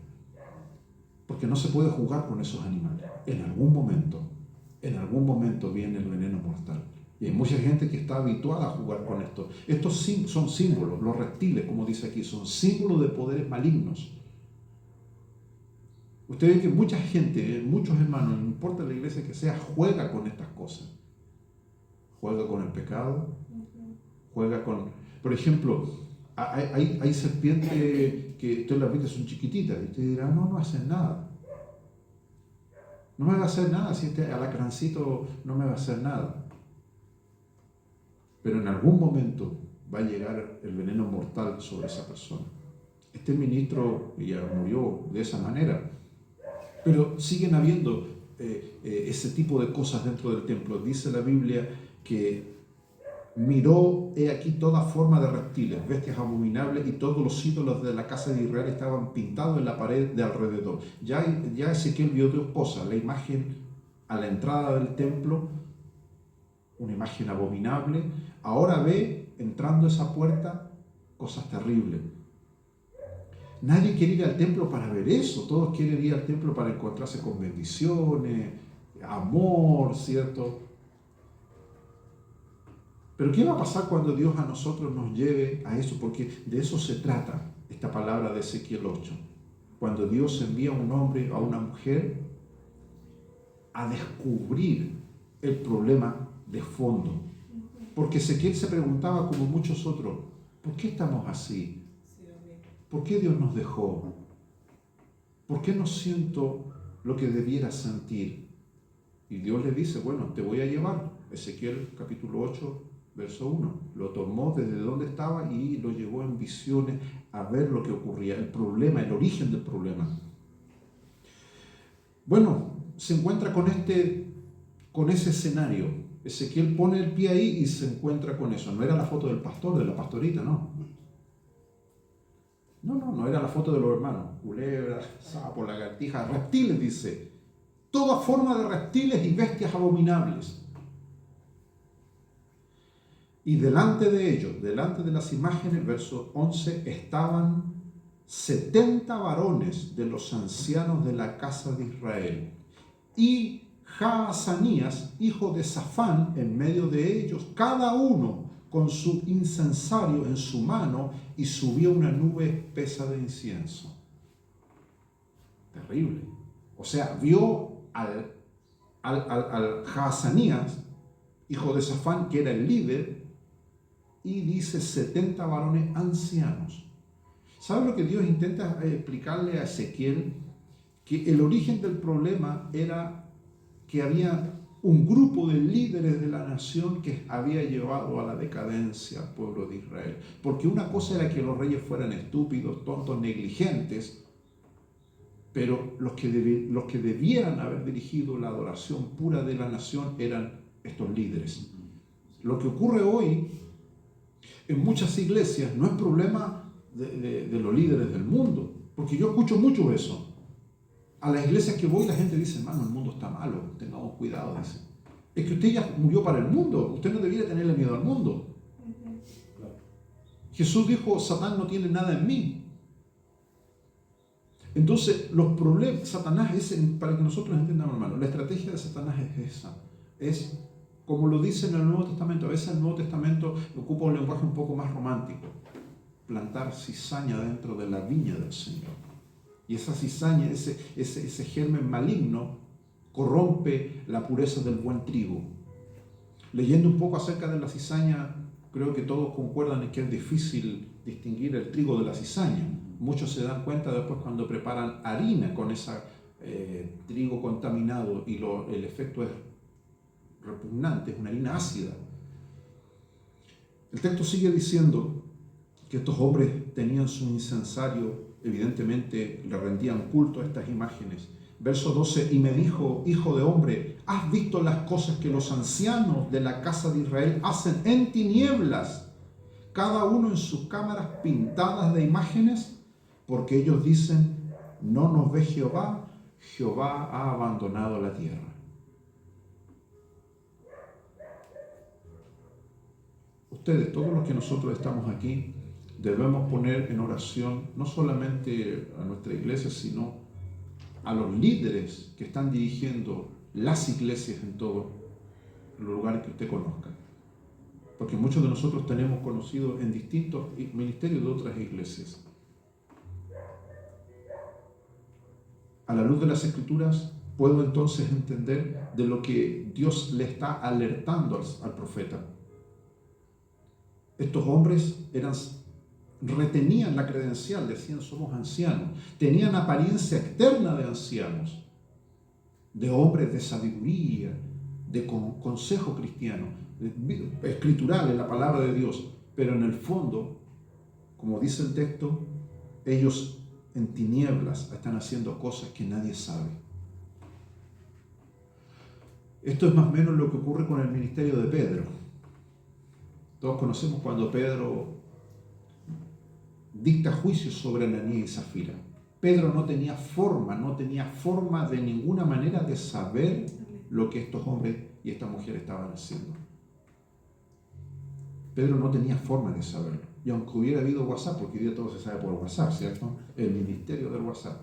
Porque no se puede jugar con esos animales. En algún momento viene el veneno mortal. Y hay mucha gente que está habituada a jugar con esto. Estos son símbolos, los reptiles, como dice aquí, son símbolos de poderes malignos. Usted ve que mucha gente, muchos hermanos, no importa la iglesia que sea, juega con estas cosas. Juega con el pecado, juega con... Por ejemplo, hay serpientes que usted las ve, son chiquititas, y usted dirá, no hacen nada. No me va a hacer nada, si este alacrancito no me va a hacer nada. Pero en algún momento va a llegar el veneno mortal sobre esa persona. Este ministro ya murió de esa manera, pero siguen habiendo ese tipo de cosas dentro del templo. Dice la Biblia que miró, he aquí, toda forma de reptiles, bestias abominables, y todos los ídolos de la casa de Israel estaban pintados en la pared de alrededor. Ya Ezequiel vio dos cosas: la imagen a la entrada del templo, una imagen abominable. Ahora ve, entrando a esa puerta, cosas terribles. Nadie quiere ir al templo para ver eso. Todos quieren ir al templo para encontrarse con bendiciones, amor, ¿cierto? Pero ¿qué va a pasar cuando Dios a nosotros nos lleve a eso? Porque de eso se trata esta palabra de Ezequiel 8. Cuando Dios envía a un hombre o a una mujer a descubrir el problema de fondo. Porque Ezequiel se preguntaba, como muchos otros, ¿por qué estamos así? ¿Por qué Dios nos dejó? ¿Por qué no siento lo que debiera sentir? Y Dios le dice, bueno, te voy a llevar. Ezequiel capítulo 8, verso 1. Lo tomó desde donde estaba y lo llevó en visiones a ver lo que ocurría, el problema, el origen del problema. Bueno, se encuentra con ese escenario. Ezequiel pone el pie ahí y se encuentra con eso. No era la foto del pastor, de la pastorita, no. No era la foto de los hermanos. Culebras, sapos, lagartijas, reptiles, dice. Toda forma de reptiles y bestias abominables. Y delante de ellos, delante de las imágenes, verso 11, estaban 70 varones de los ancianos de la casa de Israel. Y Jaazanías, hijo de Safán, en medio de ellos, cada uno con su incensario en su mano, y subió una nube espesa de incienso. Terrible. O sea, vio al Jaazanías, hijo de Safán, que era el líder, y dice 70 varones ancianos. ¿Sabe lo que Dios intenta explicarle a Ezequiel? Que el origen del problema era que había un grupo de líderes de la nación que había llevado a la decadencia al pueblo de Israel. Porque una cosa era que los reyes fueran estúpidos, tontos, negligentes, pero los que debieran haber dirigido la adoración pura de la nación eran estos líderes. Lo que ocurre hoy en muchas iglesias no es problema de los líderes del mundo, porque yo escucho mucho eso. A las iglesias que voy, la gente dice, hermano, el mundo está malo, tengamos cuidado, dice. Es que usted ya murió para el mundo, usted no debiera tenerle miedo al mundo. Jesús dijo, Satán no tiene nada en mí. Entonces, los problemas, Satanás, para que nosotros entendamos, hermano, la estrategia de Satanás es esa. Es, como lo dice en el Nuevo Testamento, a veces el Nuevo Testamento ocupa un lenguaje un poco más romántico. Plantar cizaña dentro de la viña del Señor. Y esa cizaña, ese germen maligno, corrompe la pureza del buen trigo. Leyendo un poco acerca de la cizaña, creo que todos concuerdan en que es difícil distinguir el trigo de la cizaña. Muchos se dan cuenta después cuando preparan harina con ese trigo contaminado y el efecto es repugnante, es una harina ácida. El texto sigue diciendo que estos hombres tenían su incensario, evidentemente le rendían culto a estas imágenes. Verso 12, y me dijo, hijo de hombre, ¿has visto las cosas que los ancianos de la casa de Israel hacen en tinieblas, cada uno en sus cámaras pintadas de imágenes? Porque ellos dicen, no nos ve Jehová, Jehová ha abandonado la tierra. Ustedes, todos los que nosotros estamos aquí, debemos poner en oración no solamente a nuestra iglesia, sino a los líderes que están dirigiendo las iglesias en todos los lugares que usted conozca. Porque muchos de nosotros tenemos conocidos en distintos ministerios de otras iglesias. A la luz de las Escrituras, puedo entonces entender de lo que Dios le está alertando al profeta. Estos hombres retenían la credencial, decían somos ancianos, tenían apariencia externa de ancianos, de hombres de sabiduría, de consejo cristiano, escritural en la palabra de Dios, pero en el fondo, como dice el texto, ellos en tinieblas están haciendo cosas que nadie sabe. Esto es más o menos lo que ocurre con el ministerio de Pedro. Todos conocemos cuando Pedro dicta juicios sobre Ananías y Zafira. Pedro no tenía forma de ninguna manera de saber lo que estos hombres y esta mujer estaban haciendo. Pedro no tenía forma de saberlo. Y aunque hubiera habido WhatsApp, porque hoy día todo se sabe por WhatsApp, ¿cierto? El ministerio del WhatsApp.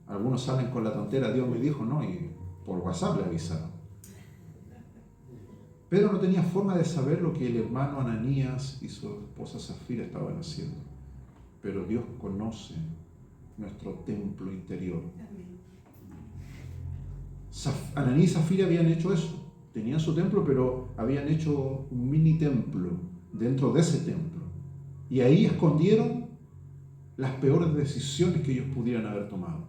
Algunos salen con la tontera, Dios me dijo, no, y por WhatsApp le avisaron. Pedro no tenía forma de saber lo que el hermano Ananías y su esposa Zafira estaban haciendo. Pero Dios conoce nuestro templo interior. Ananías y Zafira habían hecho eso. Tenían su templo, pero habían hecho un mini templo dentro de ese templo. Y ahí escondieron las peores decisiones que ellos pudieran haber tomado.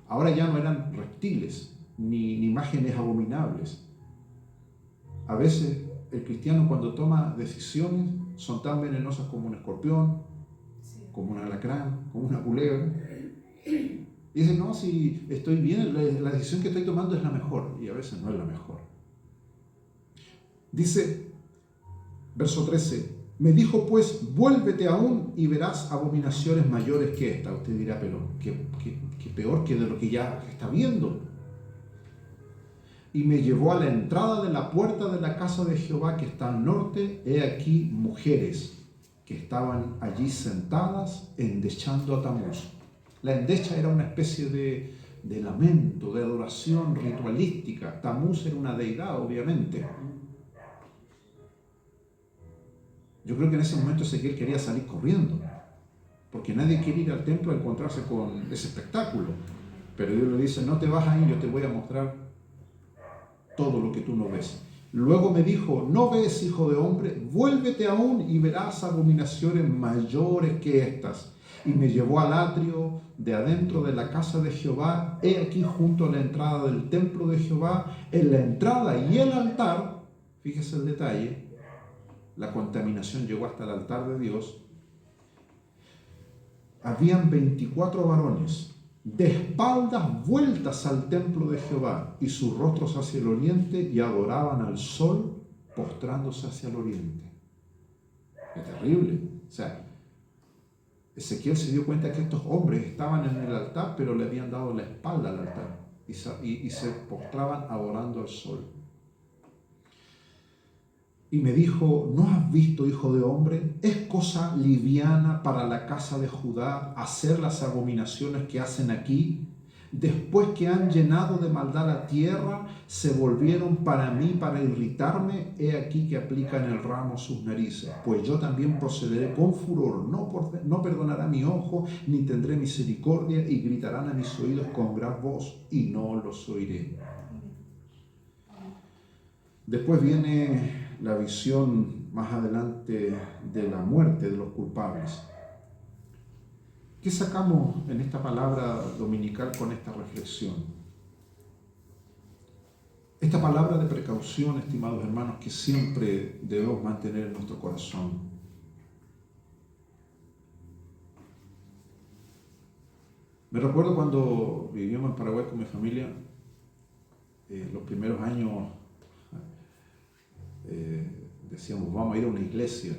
Ahora ya no eran reptiles, ni imágenes abominables. A veces el cristiano cuando toma decisiones son tan venenosas como un escorpión, como un alacrán, como una culebra. Y dicen, no, si estoy bien, la decisión que estoy tomando es la mejor. Y a veces no es la mejor. Dice, verso 13, me dijo pues, vuélvete aún y verás abominaciones mayores que esta. Usted dirá, pero ¿qué peor que de lo que ya está viendo? Y me llevó a la entrada de la puerta de la casa de Jehová que está al norte. He aquí mujeres que estaban allí sentadas endechando a Tamuz. La endecha era una especie de lamento, de adoración ritualística. Tamuz era una deidad, obviamente. Yo creo que en ese momento Ezequiel quería salir corriendo, porque nadie quiere ir al templo a encontrarse con ese espectáculo. Pero Dios le dice, no te vas a ir, yo te voy a mostrar todo lo que tú no ves. Luego me dijo, ¿no ves, hijo de hombre? Vuélvete aún y verás abominaciones mayores que estas. Y me llevó al atrio de adentro de la casa de Jehová, he aquí junto a la entrada del templo de Jehová, en la entrada y el altar, fíjese el detalle, la contaminación llegó hasta el altar de Dios, habían 24 varones, de espaldas vueltas al templo de Jehová y sus rostros hacia el oriente, y adoraban al sol postrándose hacia el oriente. Qué terrible. O sea, Ezequiel se dio cuenta que estos hombres estaban en el altar, pero le habían dado la espalda al altar y se postraban adorando al sol. y me dijo, ¿no has visto, hijo de hombre? Es cosa liviana para la casa de Judá hacer las abominaciones que hacen aquí. Después que han llenado de maldad la tierra, se volvieron para mí para irritarme. He aquí que aplican el ramo a sus narices. Pues yo también procederé con furor. No perdonará mi ojo, ni tendré misericordia, y gritarán a mis oídos con gran voz, y no los oiré. Después viene la visión más adelante de la muerte de los culpables. ¿Qué sacamos en esta palabra dominical con esta reflexión? Esta palabra de precaución, estimados hermanos, que siempre debemos mantener en nuestro corazón. Me recuerdo cuando vivíamos en Paraguay con mi familia, los primeros años decíamos, vamos a ir a una iglesia,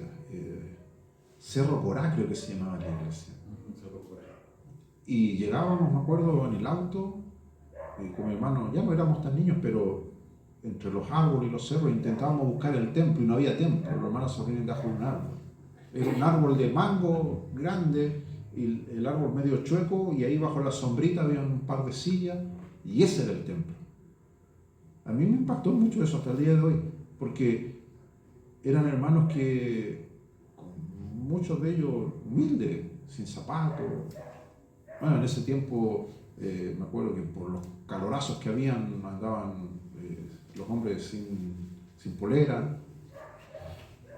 Cerro Corá creo que se llamaba la iglesia. Y llegábamos, me acuerdo, en el auto, con mi hermano, ya no éramos tan niños, pero entre los árboles y los cerros intentábamos buscar el templo y no había templo. Los hermanos se reunían debajo de un árbol. Era un árbol de mango grande, y el árbol medio chueco, y ahí bajo la sombrita había un par de sillas, y ese era el templo. A mí me impactó mucho eso hasta el día de hoy, porque eran hermanos que, muchos de ellos humildes, sin zapatos. Bueno, en ese tiempo me acuerdo que por los calorazos que habían andaban los hombres sin polera,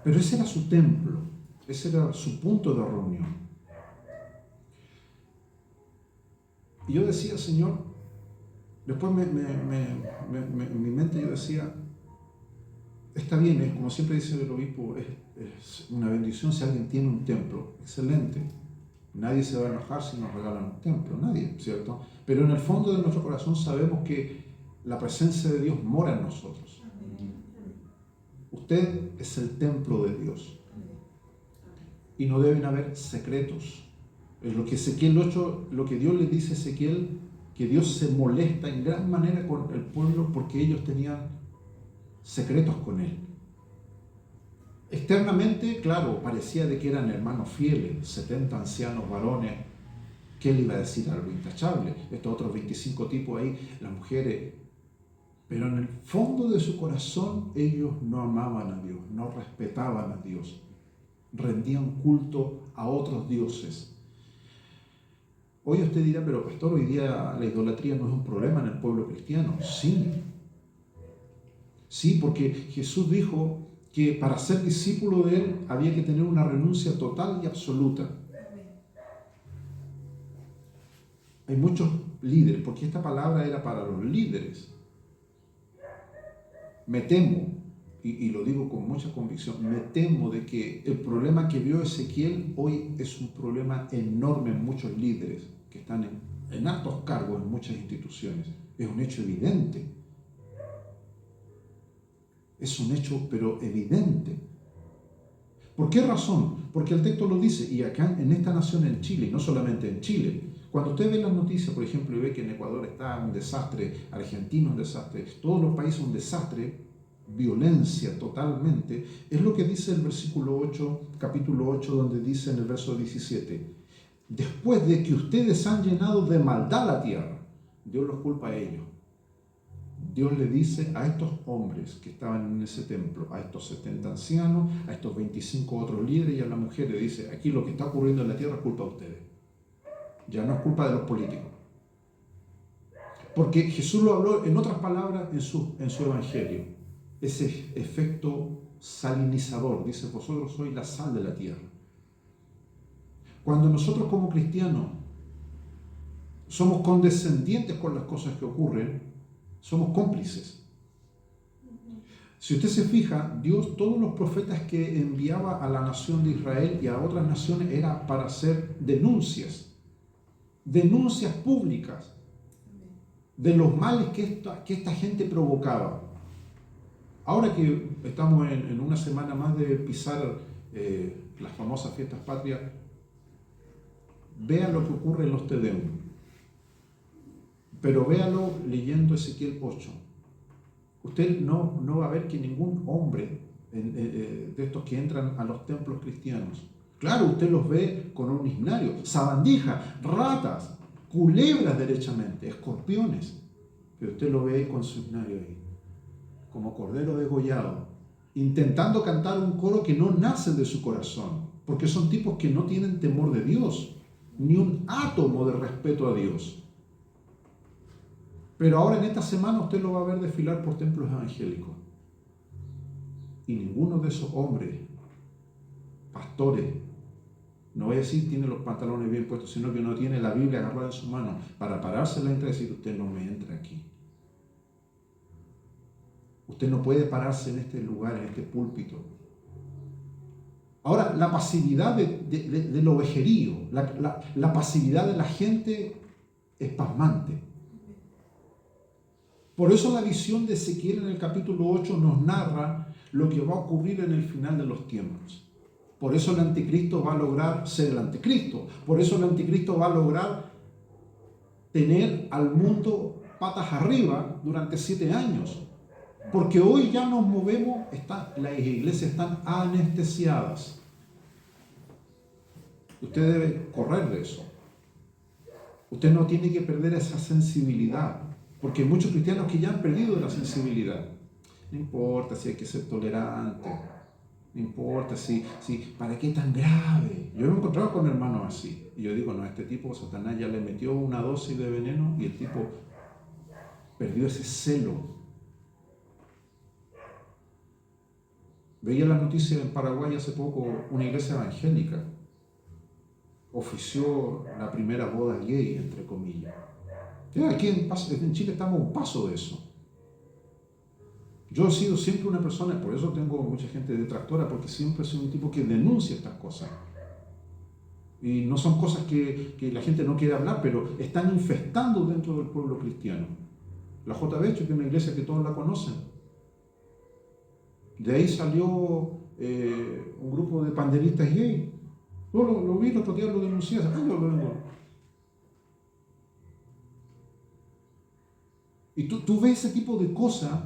pero ese era su templo, ese era su punto de reunión. Y yo decía, Señor, después en mi mente yo decía, está bien, es como siempre dice el obispo, es una bendición si alguien tiene un templo, excelente. Nadie se va a enojar si nos regalan un templo, nadie, ¿cierto? Pero en el fondo de nuestro corazón sabemos que la presencia de Dios mora en nosotros. Usted es el templo de Dios. Y no deben haber secretos. Es lo que Ezequiel 8, lo que Dios le dice a Ezequiel, que Dios se molesta en gran manera con el pueblo porque ellos tenían secretos con él. Externamente, claro, parecía de que eran hermanos fieles, 70 ancianos varones. ¿Qué le iba a decir? Algo intachable. Estos otros 25 tipos ahí, las mujeres. Pero en el fondo de su corazón ellos no amaban a Dios, no respetaban a Dios. Rendían culto a otros dioses. Hoy usted dirá, pero pastor, hoy día la idolatría no es un problema en el pueblo cristiano. Sí. Sí, porque Jesús dijo que para ser discípulo de Él había que tener una renuncia total y absoluta. Hay muchos líderes, porque esta palabra era para los líderes. Me temo, y lo digo con mucha convicción, me temo de que el problema que vio Ezequiel hoy es un problema enorme en muchos líderes que están en altos cargos en muchas instituciones. Es un hecho evidente. Es un hecho, pero evidente. ¿Por qué razón? Porque el texto lo dice, y acá en esta nación, en Chile, y no solamente en Chile, cuando usted ve las noticias, por ejemplo, y ve que en Ecuador está un desastre, Argentina un desastre, todos los países un desastre, violencia totalmente, es lo que dice el versículo 8, capítulo 8, donde dice en el verso 17, después de que ustedes han llenado de maldad la tierra, Dios los culpa a ellos. Dios le dice a estos hombres que estaban en ese templo, a estos 70 ancianos, a estos 25 otros líderes y a la mujer, le dice, aquí lo que está ocurriendo en la tierra es culpa de ustedes. Ya no es culpa de los políticos. Porque Jesús lo habló en otras palabras en su evangelio. Ese efecto salinizador, dice, vosotros sois la sal de la tierra. Cuando nosotros como cristianos somos condescendientes con las cosas que ocurren, somos cómplices. Si usted se fija, Dios, todos los profetas que enviaba a la nación de Israel y a otras naciones era para hacer denuncias públicas de los males que esta gente provocaba. Ahora que estamos en una semana más de pisar las famosas fiestas patrias, vea lo que ocurre en los Tedeum. Pero véalo leyendo Ezequiel 8. Usted no va a ver que ningún hombre de estos que entran a los templos cristianos. Claro, usted los ve con un himnario, sabandijas, ratas, culebras derechamente, escorpiones, pero usted lo ve con su himnario ahí, como cordero degollado, intentando cantar un coro que no nace de su corazón, porque son tipos que no tienen temor de Dios, ni un átomo de respeto a Dios. Pero ahora en esta semana usted lo va a ver desfilar por templos evangélicos. Y ninguno de esos hombres, pastores, no voy a decir tiene los pantalones bien puestos, sino que no tiene la Biblia agarrada en su mano para pararse en la entrada y decir, usted no me entra aquí. Usted no puede pararse en este lugar, en este púlpito. Ahora, la pasividad del ovejerío, la pasividad de la gente es pasmante. Por eso la visión de Ezequiel en el capítulo 8 nos narra lo que va a ocurrir en el final de los tiempos. Por eso el anticristo va a lograr ser el anticristo. Por eso el anticristo va a lograr tener al mundo patas arriba durante 7 años. Porque hoy ya nos movemos, las iglesias están anestesiadas. Usted debe correr de eso. Usted no tiene que perder esa sensibilidad. Porque hay muchos cristianos que ya han perdido la sensibilidad. No importa si hay que ser tolerante. No importa si ¿para qué tan grave? Yo me he encontrado con hermanos así. Y yo digo, no, este tipo, Satanás ya le metió una dosis de veneno y el tipo perdió ese celo. Veía la noticia en Paraguay hace poco, una iglesia evangélica ofició la primera boda gay, entre comillas. Aquí en Chile estamos a un paso de eso. Yo he sido siempre una persona, por eso tengo mucha gente detractora, porque siempre soy un tipo que denuncia estas cosas. Y no son cosas que la gente no quiere hablar, pero están infestando dentro del pueblo cristiano. La JB, que es una iglesia que todos la conocen. De ahí salió un grupo de panderistas gay. Yo lo vi el otro día, lo denuncié. Y tú ves ese tipo de cosas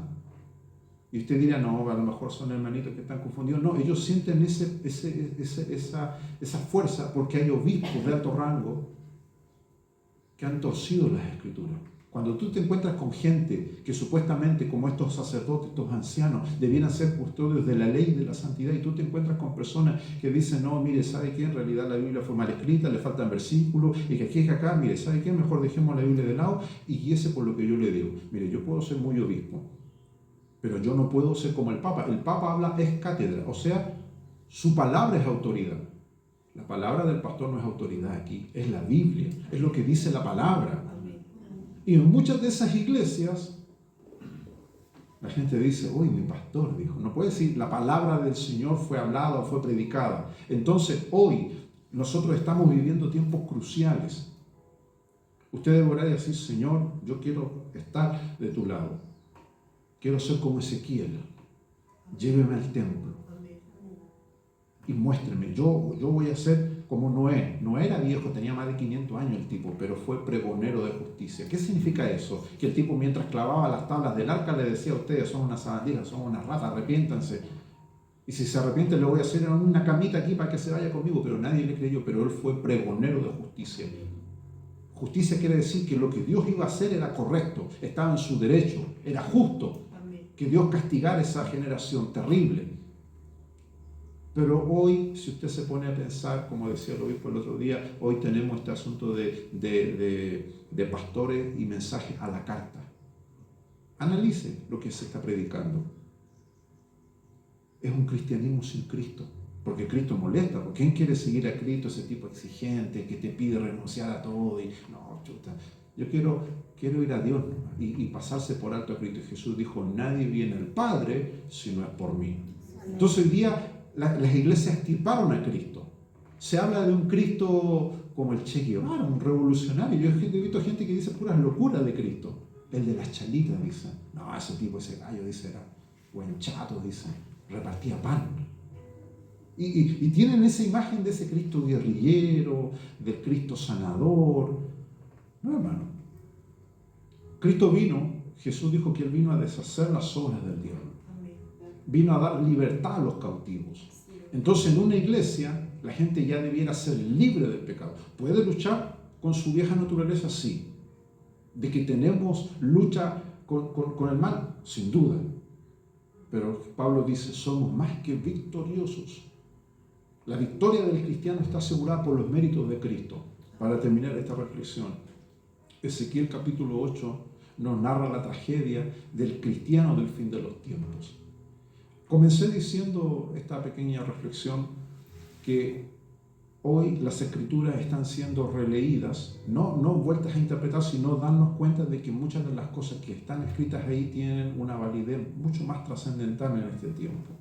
y usted dirá, no, a lo mejor son hermanitos que están confundidos. No, ellos sienten esa fuerza porque hay obispos de alto rango que han torcido las escrituras. Cuando tú te encuentras con gente que supuestamente, como estos sacerdotes, estos ancianos, debieran ser custodios de la ley y de la santidad, y tú te encuentras con personas que dicen, no, mire, ¿sabe qué? En realidad la Biblia fue mal escrita, le faltan versículos, y que aquí es acá, mire, ¿sabe qué? Mejor dejemos la Biblia de lado y guíese por lo que yo le digo. Mire, yo puedo ser muy obispo, pero yo no puedo ser como el Papa. El Papa habla es cátedra, o sea, su palabra es autoridad. La palabra del pastor no es autoridad aquí, es la Biblia, es lo que dice la palabra. Y en muchas de esas iglesias, la gente dice, uy, mi pastor dijo, no puede decir, la palabra del Señor fue hablada o fue predicada. Entonces, hoy, nosotros estamos viviendo tiempos cruciales. Usted deberá decir, Señor, yo quiero estar de tu lado. Quiero ser como Ezequiel. Lléveme al templo. Y muéstreme, yo voy a ser como Noé. Noé era viejo, tenía más de 500 años el tipo, pero fue pregonero de justicia. ¿Qué significa eso? Que el tipo mientras clavaba las tablas del arca le decía a ustedes, son unas sabandijas, son unas ratas, arrepiéntanse. Y si se arrepienten le voy a hacer una camita aquí para que se vaya conmigo, pero nadie le creyó, pero él fue pregonero de justicia. Justicia quiere decir que lo que Dios iba a hacer era correcto, estaba en su derecho, era justo. Que Dios castigara esa generación terrible. Pero hoy, si usted se pone a pensar, como decía el obispo el otro día, hoy tenemos este asunto de pastores y mensajes a la carta. Analice lo que se está predicando. Es un cristianismo sin Cristo, porque Cristo molesta. ¿Por quién quiere seguir a Cristo, ese tipo exigente que te pide renunciar a todo? Y no, chuta. Yo quiero ir a Dios y pasarse por alto a Cristo. Y Jesús dijo, nadie viene al Padre si no es por mí. Entonces hoy día las iglesias extirparon a Cristo. Se habla de un Cristo como el Che Guevara, un revolucionario. Yo he visto gente que dice puras locuras de Cristo. El de las chalitas, dice. No, ese tipo, ese gallo, dice, era buen chato, dice. Repartía pan. Y tienen esa imagen de ese Cristo guerrillero, del Cristo sanador. No, hermano. Cristo vino, Jesús dijo que Él vino a deshacer las obras del diablo. vino a dar libertad a los cautivos. Entonces, en una iglesia, la gente ya debiera ser libre del pecado. ¿Puede luchar con su vieja naturaleza? Sí. ¿De que tenemos lucha con el mal? Sin duda. Pero Pablo dice, somos más que victoriosos. La victoria del cristiano está asegurada por los méritos de Cristo. Para terminar esta reflexión, Ezequiel capítulo 8 nos narra la tragedia del cristiano del fin de los tiempos. Comencé diciendo esta pequeña reflexión que hoy las escrituras están siendo releídas, no vueltas a interpretar, sino darnos cuenta de que muchas de las cosas que están escritas ahí tienen una validez mucho más trascendental en este tiempo.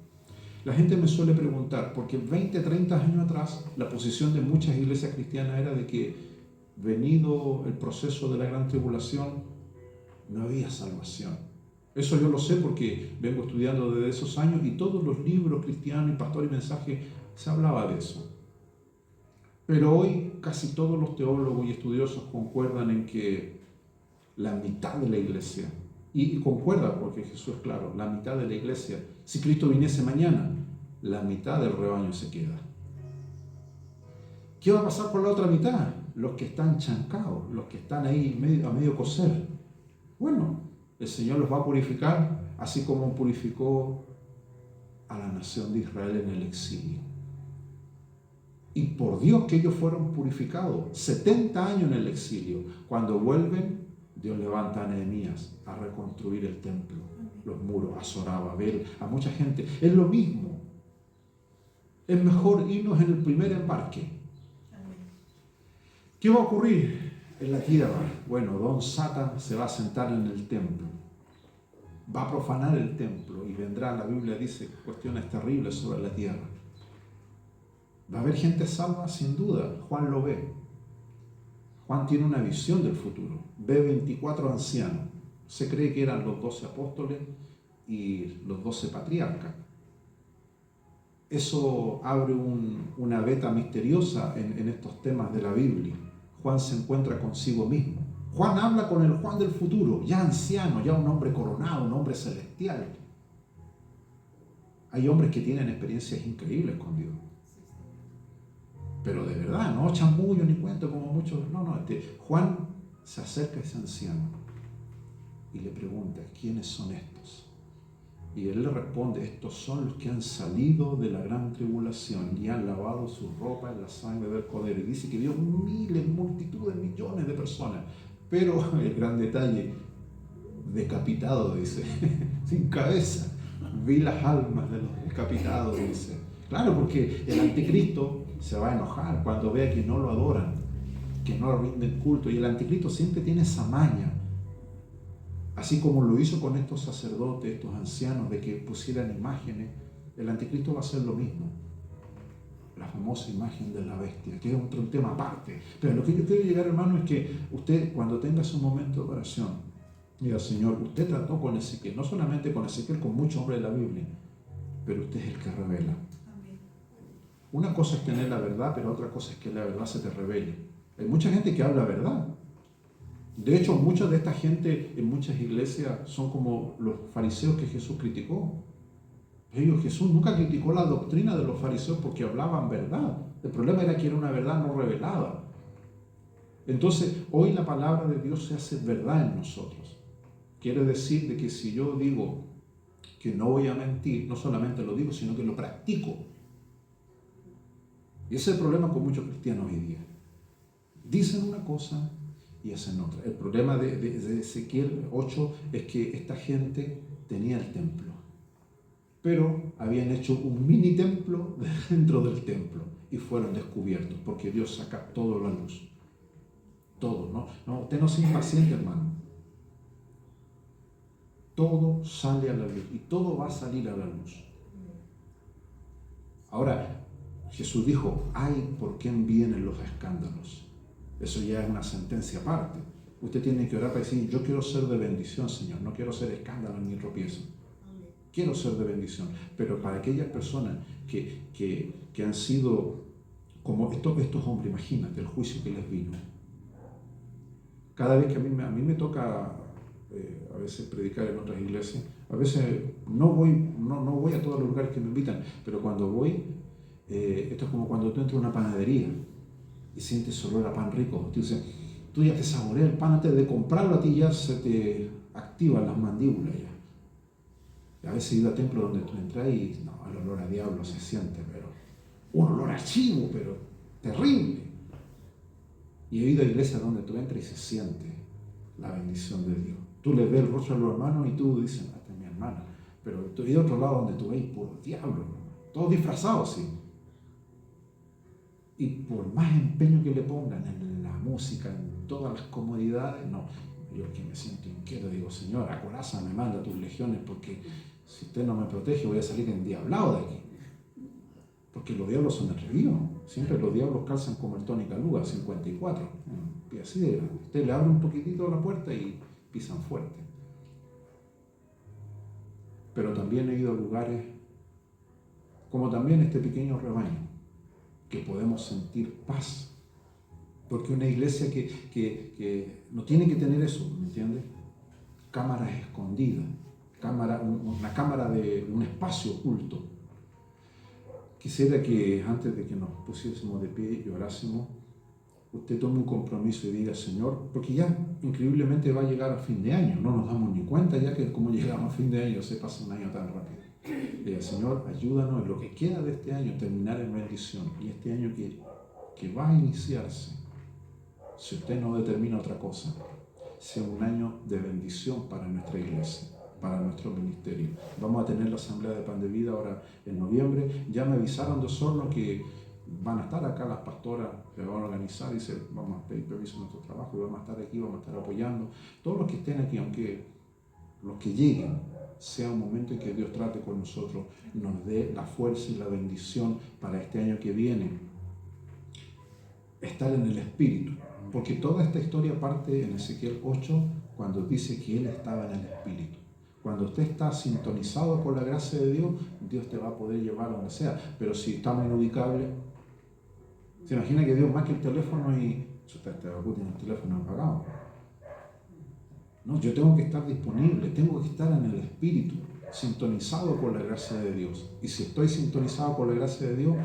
La gente me suele preguntar, porque 20, 30 años atrás, la posición de muchas iglesias cristianas era de que, venido el proceso de la gran tribulación, no había salvación. Eso yo lo sé porque vengo estudiando desde esos años y todos los libros cristianos y Pastor y Mensaje se hablaba de eso. Pero hoy casi todos los teólogos y estudiosos concuerdan en que la mitad de la iglesia, y concuerda porque Jesús es claro, la mitad de la iglesia, si Cristo viniese mañana, la mitad del rebaño se queda. ¿Qué va a pasar con la otra mitad? Los que están chancados, los que están ahí a medio cocer. Bueno, el Señor los va a purificar, así como purificó a la nación de Israel en el exilio. Y por Dios que ellos fueron purificados, 70 años en el exilio. Cuando vuelven, Dios levanta a Nehemías a reconstruir el templo, los muros, a Zorá, a Babel, a mucha gente. Es lo mismo. Es mejor irnos en el primer embarque. ¿Qué va a ocurrir en la tierra? Bueno, don Satan se va a sentar en el templo, va a profanar el templo y vendrá, la Biblia dice, cuestiones terribles sobre la tierra. ¿Va a haber gente salva? Sin duda. Juan lo ve. Juan tiene una visión del futuro. Ve 24 ancianos. Se cree que eran los 12 apóstoles y los 12 patriarcas. Eso abre una veta misteriosa en estos temas de la Biblia. Juan se encuentra consigo mismo. Juan habla con el Juan del futuro, ya anciano, ya un hombre coronado, un hombre celestial. Hay hombres que tienen experiencias increíbles con Dios. Pero de verdad, no chamullo ni cuento como muchos. Juan se acerca a ese anciano y le pregunta, ¿quiénes son estos? Y él le responde, estos son los que han salido de la gran tribulación y han lavado su ropa en la sangre del Cordero. Y dice que vio miles, multitudes, millones de personas. Pero el gran detalle, decapitado, dice, sin cabeza. Vi las almas de los decapitados, dice. Claro, porque el anticristo se va a enojar cuando vea que no lo adoran, que no le rinden culto. Y el anticristo siempre tiene esa maña. Así como lo hizo con estos sacerdotes, estos ancianos, de que pusieran imágenes, el anticristo va a hacer lo mismo. La famosa imagen de la bestia, que es otro tema aparte. Pero lo que yo quiero llegar, hermano, es que usted, cuando tenga su momento de oración, diga, Señor, usted trató con Ezequiel, no solamente con Ezequiel, con muchos hombres de la Biblia, pero usted es el que revela. Amén. Una cosa es tener la verdad, pero otra cosa es que la verdad se te revele. Hay mucha gente que habla verdad. De hecho, mucha de esta gente en muchas iglesias son como los fariseos que Jesús criticó. Jesús nunca criticó la doctrina de los fariseos porque hablaban verdad. El problema era que era una verdad no revelada. Entonces, hoy la palabra de Dios se hace verdad en nosotros. Quiere decir de que si yo digo que no voy a mentir, no solamente lo digo, sino que lo practico. Y ese es el problema con muchos cristianos hoy día. Dicen una cosa y hacen otra. El problema de Ezequiel 8 es que esta gente tenía el templo, pero habían hecho un mini templo dentro del templo y fueron descubiertos porque Dios saca todo a la luz. Todo, ¿no? Usted no se impaciente, hermano. Todo sale a la luz y todo va a salir a la luz. Ahora, Jesús dijo, ay, ¿por qué vienen los escándalos? Eso ya es una sentencia aparte. Usted tiene que orar para decir, yo quiero ser de bendición, Señor, no quiero ser escándalo ni tropiezo. Quiero ser de bendición. Pero para aquellas personas que han sido como estos hombres, imagínate el juicio que les vino. Cada vez que a mí me toca a veces predicar en otras iglesias, a veces No voy a todos los lugares que me invitan, pero cuando voy, esto es como cuando tú entras a una panadería y sientes olor a pan rico. Tú ya te saboreas el pan antes de comprarlo, a ti ya se te activan las mandíbulas ya. Y a veces he ido a templos donde tú entras y no, el olor a diablo se siente, pero un olor a chivo, pero terrible. Y he ido a iglesias donde tú entras y se siente la bendición de Dios. Tú le ves el rostro a los hermanos y tú dices, esta es mi hermana. Pero tú he ido a otro lado donde tú ves puro diablo, todos disfrazados, sí. Y por más empeño que le pongan en la música, en todas las comodidades, no. Yo que me siento inquieto, digo, Señor, a coraza me manda tus legiones, porque si usted no me protege voy a salir endiablado de aquí. Porque los diablos son atrevidos. Siempre los diablos calzan como el Tony Caluga, 54. Y así de grande. Usted le abre un poquitito la puerta y pisan fuerte. Pero también he ido a lugares, como también este pequeño rebaño, que podemos sentir paz. Porque una iglesia que no tiene que tener eso, ¿me entiendes? Cámaras escondidas, una cámara de un espacio oculto. Quisiera que antes de que nos pusiésemos de pie y orásemos, usted tome un compromiso y diga, Señor, porque ya increíblemente va a llegar a fin de año, no nos damos ni cuenta ya que como llegamos a fin de año se pasa un año tan rápido. Señor, ayúdanos en lo que queda de este año, terminar en bendición. Y este año que va a iniciarse, si usted no determina otra cosa, sea un año de bendición para nuestra iglesia, para nuestro ministerio. Vamos a tener la Asamblea de Pan de Vida ahora en noviembre. Ya me avisaron de Osorno que van a estar acá las pastoras, que van a organizar, y vamos a pedir permiso en nuestro trabajo y vamos a estar aquí, vamos a estar apoyando. Todos los que estén aquí, aunque los que lleguen, sea un momento en que Dios trate con nosotros, nos dé la fuerza y la bendición para este año que viene. Estar en el Espíritu. Porque toda esta historia parte en Ezequiel 8, cuando dice que Él estaba en el Espíritu. Cuando usted está sintonizado con la gracia de Dios, Dios te va a poder llevar a donde sea. Pero si estamos inubicable, se imagina que Dios marque el teléfono y usted tiene el teléfono apagado. No, yo tengo que estar disponible, tengo que estar en el Espíritu, sintonizado con la gracia de Dios. Y si estoy sintonizado con la gracia de Dios,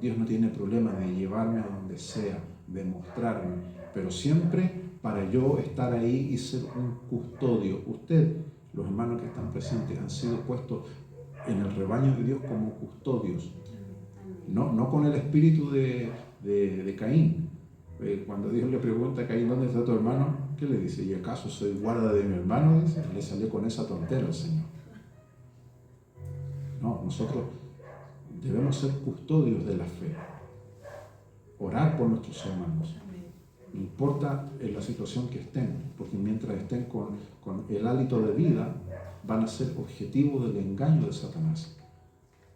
Dios no tiene problema de llevarme a donde sea, de mostrarme, pero siempre para yo estar ahí y ser un custodio. Usted, los hermanos que están presentes, han sido puestos en el rebaño de Dios como custodios, no con el espíritu de Caín. Cuando Dios le pregunta a Caín, ¿dónde está tu hermano? ¿Qué le dice? ¿Y acaso soy guarda de mi hermano? Dice, le salió con esa tontera al Señor. No, nosotros debemos ser custodios de la fe, orar por nuestros hermanos, no importa en la situación que estén, porque mientras estén con el hálito de vida, van a ser objetivos del engaño de Satanás.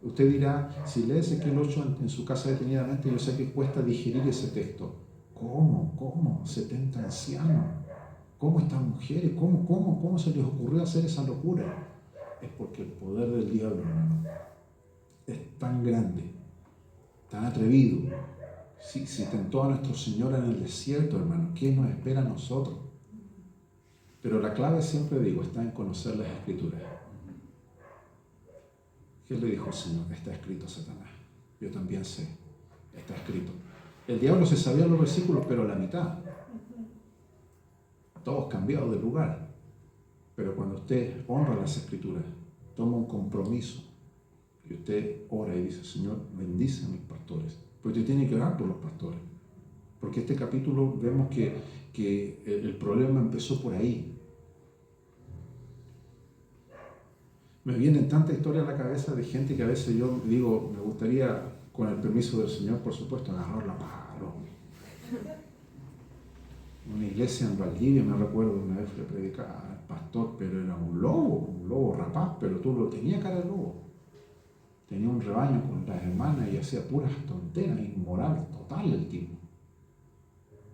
Usted dirá, si lee Ezequiel 8 en su casa detenidamente, yo sé que cuesta digerir ese texto. ¿Cómo? 70 ancianos. ¿Cómo estas mujeres? ¿Cómo se les ocurrió hacer esa locura? Es porque el poder del diablo, hermano, es tan grande, tan atrevido. Si tentó a nuestro Señor en el desierto, hermano, ¿qué nos espera a nosotros? Pero la clave, siempre digo, está en conocer las Escrituras. ¿Qué le dijo el Señor? Está escrito, Satanás. Yo también sé, está escrito. El diablo se sabía los versículos, pero la mitad. Todos cambiados de lugar. Pero cuando usted honra las Escrituras, toma un compromiso, y usted ora y dice, Señor, bendice a mis pastores. Porque usted tiene que orar por los pastores. Porque este capítulo vemos que el problema empezó por ahí. Me vienen tantas historias a la cabeza de gente que a veces yo digo, me gustaría, con el permiso del Señor, por supuesto, agarrarla para una iglesia en Valdivia, me recuerdo, una vez le predicaba al pastor, pero era un lobo rapaz, pero tú lo tenías cara de lobo. Tenía un rebaño con las hermanas y hacía puras tonteras, inmoral total el tipo.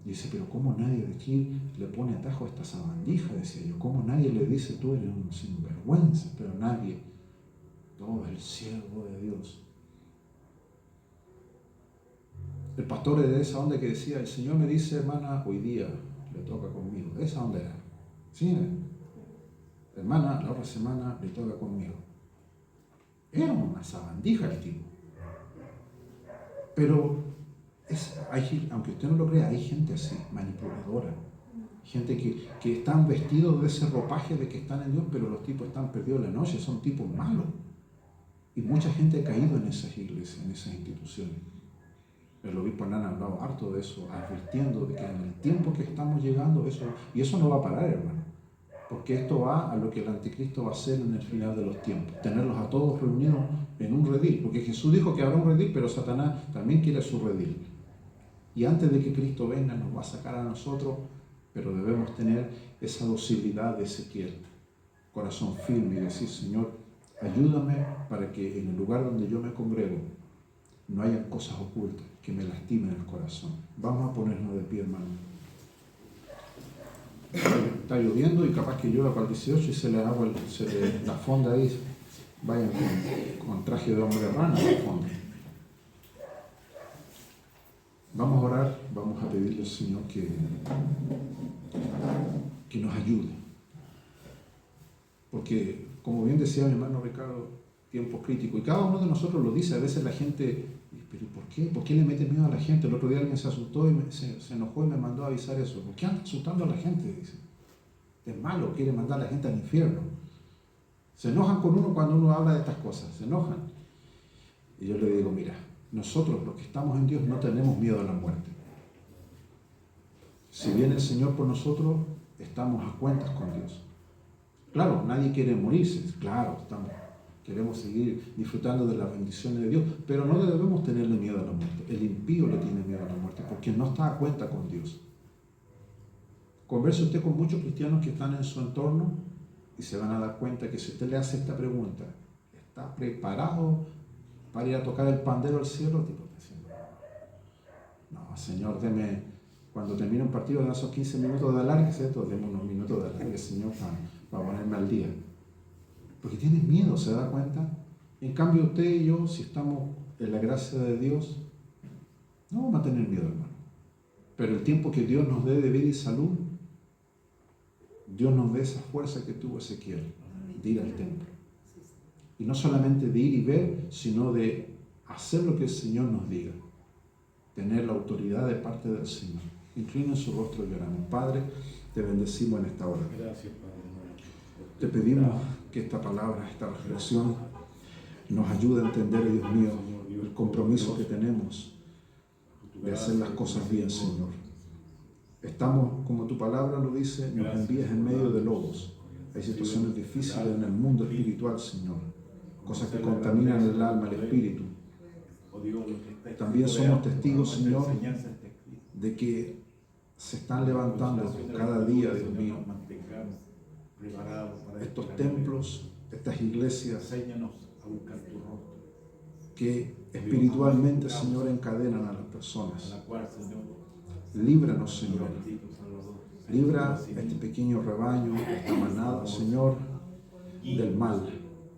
Dice, pero ¿cómo nadie de aquí le pone atajo a esta sabandija? Decía yo, ¿cómo nadie le dice, tú eres un sinvergüenza? Pero nadie, todo el siervo de Dios. El pastor era de esa onda que decía, el Señor me dice, hermana, hoy día le toca conmigo. Esa onda era. ¿Sí? hermana, la otra semana le toca conmigo. Era una sabandija el tipo. Pero, aunque usted no lo crea, hay gente así, manipuladora. Gente que están vestidos de ese ropaje de que están en Dios, pero los tipos están perdidos en la noche, son tipos malos. Y mucha gente ha caído en esas iglesias, en esas instituciones. El obispo Hernán ha hablado harto de eso, advirtiendo de que en el tiempo que estamos llegando, y eso no va a parar, hermano, porque esto va a lo que el anticristo va a hacer en el final de los tiempos, tenerlos a todos reunidos en un redil, porque Jesús dijo que habrá un redil, pero Satanás también quiere su redil. Y antes de que Cristo venga nos va a sacar a nosotros, pero debemos tener esa docilidad de Ezequiel, corazón firme y decir, Señor, ayúdame para que en el lugar donde yo me congrego no haya cosas ocultas que me lastimen el corazón. Vamos a ponernos de pie, hermano. Está lloviendo y capaz que llueva para el 18 y se le la fonda ahí, vayan con traje de hombre rana la fonda. Vamos a orar, vamos a pedirle al Señor que nos ayude. Porque, como bien decía mi hermano Ricardo, tiempos críticos, y cada uno de nosotros lo dice, a veces la gente, pero ¿por qué? ¿Por qué le mete miedo a la gente? El otro día alguien se asustó y se enojó y me mandó a avisar eso. ¿Por qué anda asustando a la gente? Dice. Es malo, quiere mandar a la gente al infierno. Se enojan con uno cuando uno habla de estas cosas, se enojan. Y yo le digo, mira, nosotros los que estamos en Dios no tenemos miedo a la muerte. Si viene el Señor por nosotros, estamos a cuentas con Dios. Claro, nadie quiere morirse, claro, queremos seguir disfrutando de las bendiciones de Dios, pero no debemos tenerle miedo a la muerte. El impío le tiene miedo a la muerte porque no está a cuenta con Dios. Converse usted con muchos cristianos que están en su entorno y se van a dar cuenta que si usted le hace esta pregunta, ¿está preparado para ir a tocar el pandero al cielo? Tipo, no, Señor, deme, cuando termine un partido de esos 15 minutos de alargue, ¿cierto? Deme unos minutos de alargue, Señor, para ponerme al día. Porque tiene miedo, ¿se da cuenta? En cambio, usted y yo, si estamos en la gracia de Dios, no vamos a tener miedo, hermano. Pero el tiempo que Dios nos dé de vida y salud, Dios nos dé esa fuerza que tuvo Ezequiel, de ir al templo. Y no solamente de ir y ver, sino de hacer lo que el Señor nos diga. Tener la autoridad de parte del Señor. Inclinen su rostro y lloramos. Padre, te bendecimos en esta hora. Gracias, Padre. Te pedimos que esta palabra, esta reflexión, nos ayude a entender, Dios mío, el compromiso que tenemos de hacer las cosas bien, Señor. Estamos, como tu palabra lo dice, nos envías en medio de lobos. Hay situaciones difíciles en el mundo espiritual, Señor. Cosas que contaminan el alma, el espíritu. También somos testigos, Señor, de que se están levantando cada día, Dios mío, estos templos, estas iglesias que espiritualmente, Señor, encadenan a las personas. Líbranos, Señor. Libra a este pequeño rebaño, esta manada, Señor, del mal.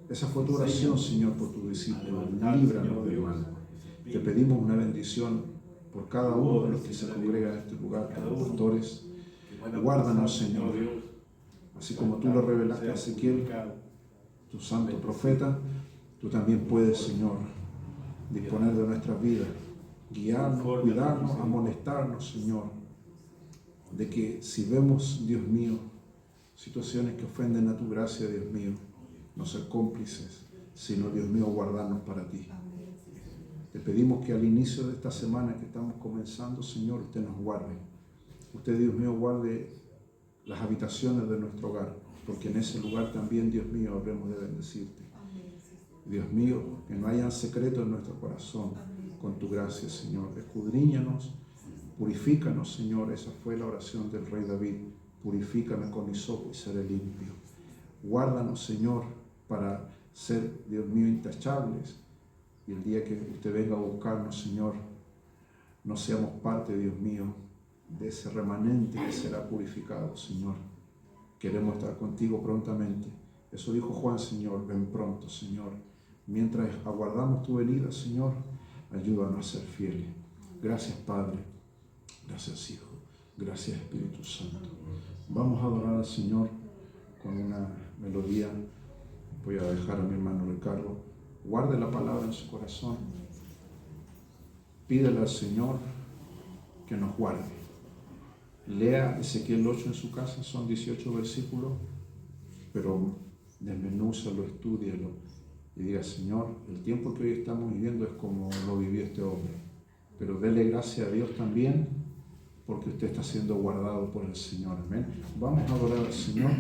Esa fue tu oración, Señor, por tu discípulo. Líbranos del mal. Te pedimos una bendición por cada uno de los que se congregan en este lugar, por los pastores. Guárdanos, Señor. Así como tú lo revelaste a Ezequiel, tu santo profeta, tú también puedes, Señor, disponer de nuestras vidas, guiarnos, cuidarnos, amonestarnos, Señor, de que si vemos, Dios mío, situaciones que ofenden a tu gracia, Dios mío, no ser cómplices, sino, Dios mío, guardarnos para ti. Te pedimos que al inicio de esta semana que estamos comenzando, Señor, usted nos guarde. Usted, Dios mío, guarde las habitaciones de nuestro hogar, porque en ese lugar también, Dios mío, habremos de bendecirte. Dios mío, que no haya secreto en nuestro corazón, con tu gracia, Señor. Escudriñanos, purifícanos, Señor. Esa fue la oración del rey David. Purifícame con hisopo y seré limpio. Guárdanos, Señor, para ser, Dios mío, intachables. Y el día que usted venga a buscarnos, Señor, no seamos parte, Dios mío, de ese remanente que será purificado, Señor. Queremos estar contigo prontamente. Eso dijo Juan, Señor, ven pronto, Señor. Mientras aguardamos tu venida, Señor, ayúdanos a ser fieles. Gracias, Padre. Gracias, Hijo. Gracias, Espíritu Santo. Vamos a adorar al Señor con una melodía. Voy a dejar a mi hermano Ricardo. Guarde la palabra en su corazón. Pídele al Señor que nos guarde. Lea Ezequiel 8 en su casa, son 18 versículos, pero desmenúzalo, estúdielo y diga: Señor, el tiempo que hoy estamos viviendo es como lo vivió este hombre, pero dele gracias a Dios también porque usted está siendo guardado por el Señor. Amén. Vamos a adorar al Señor.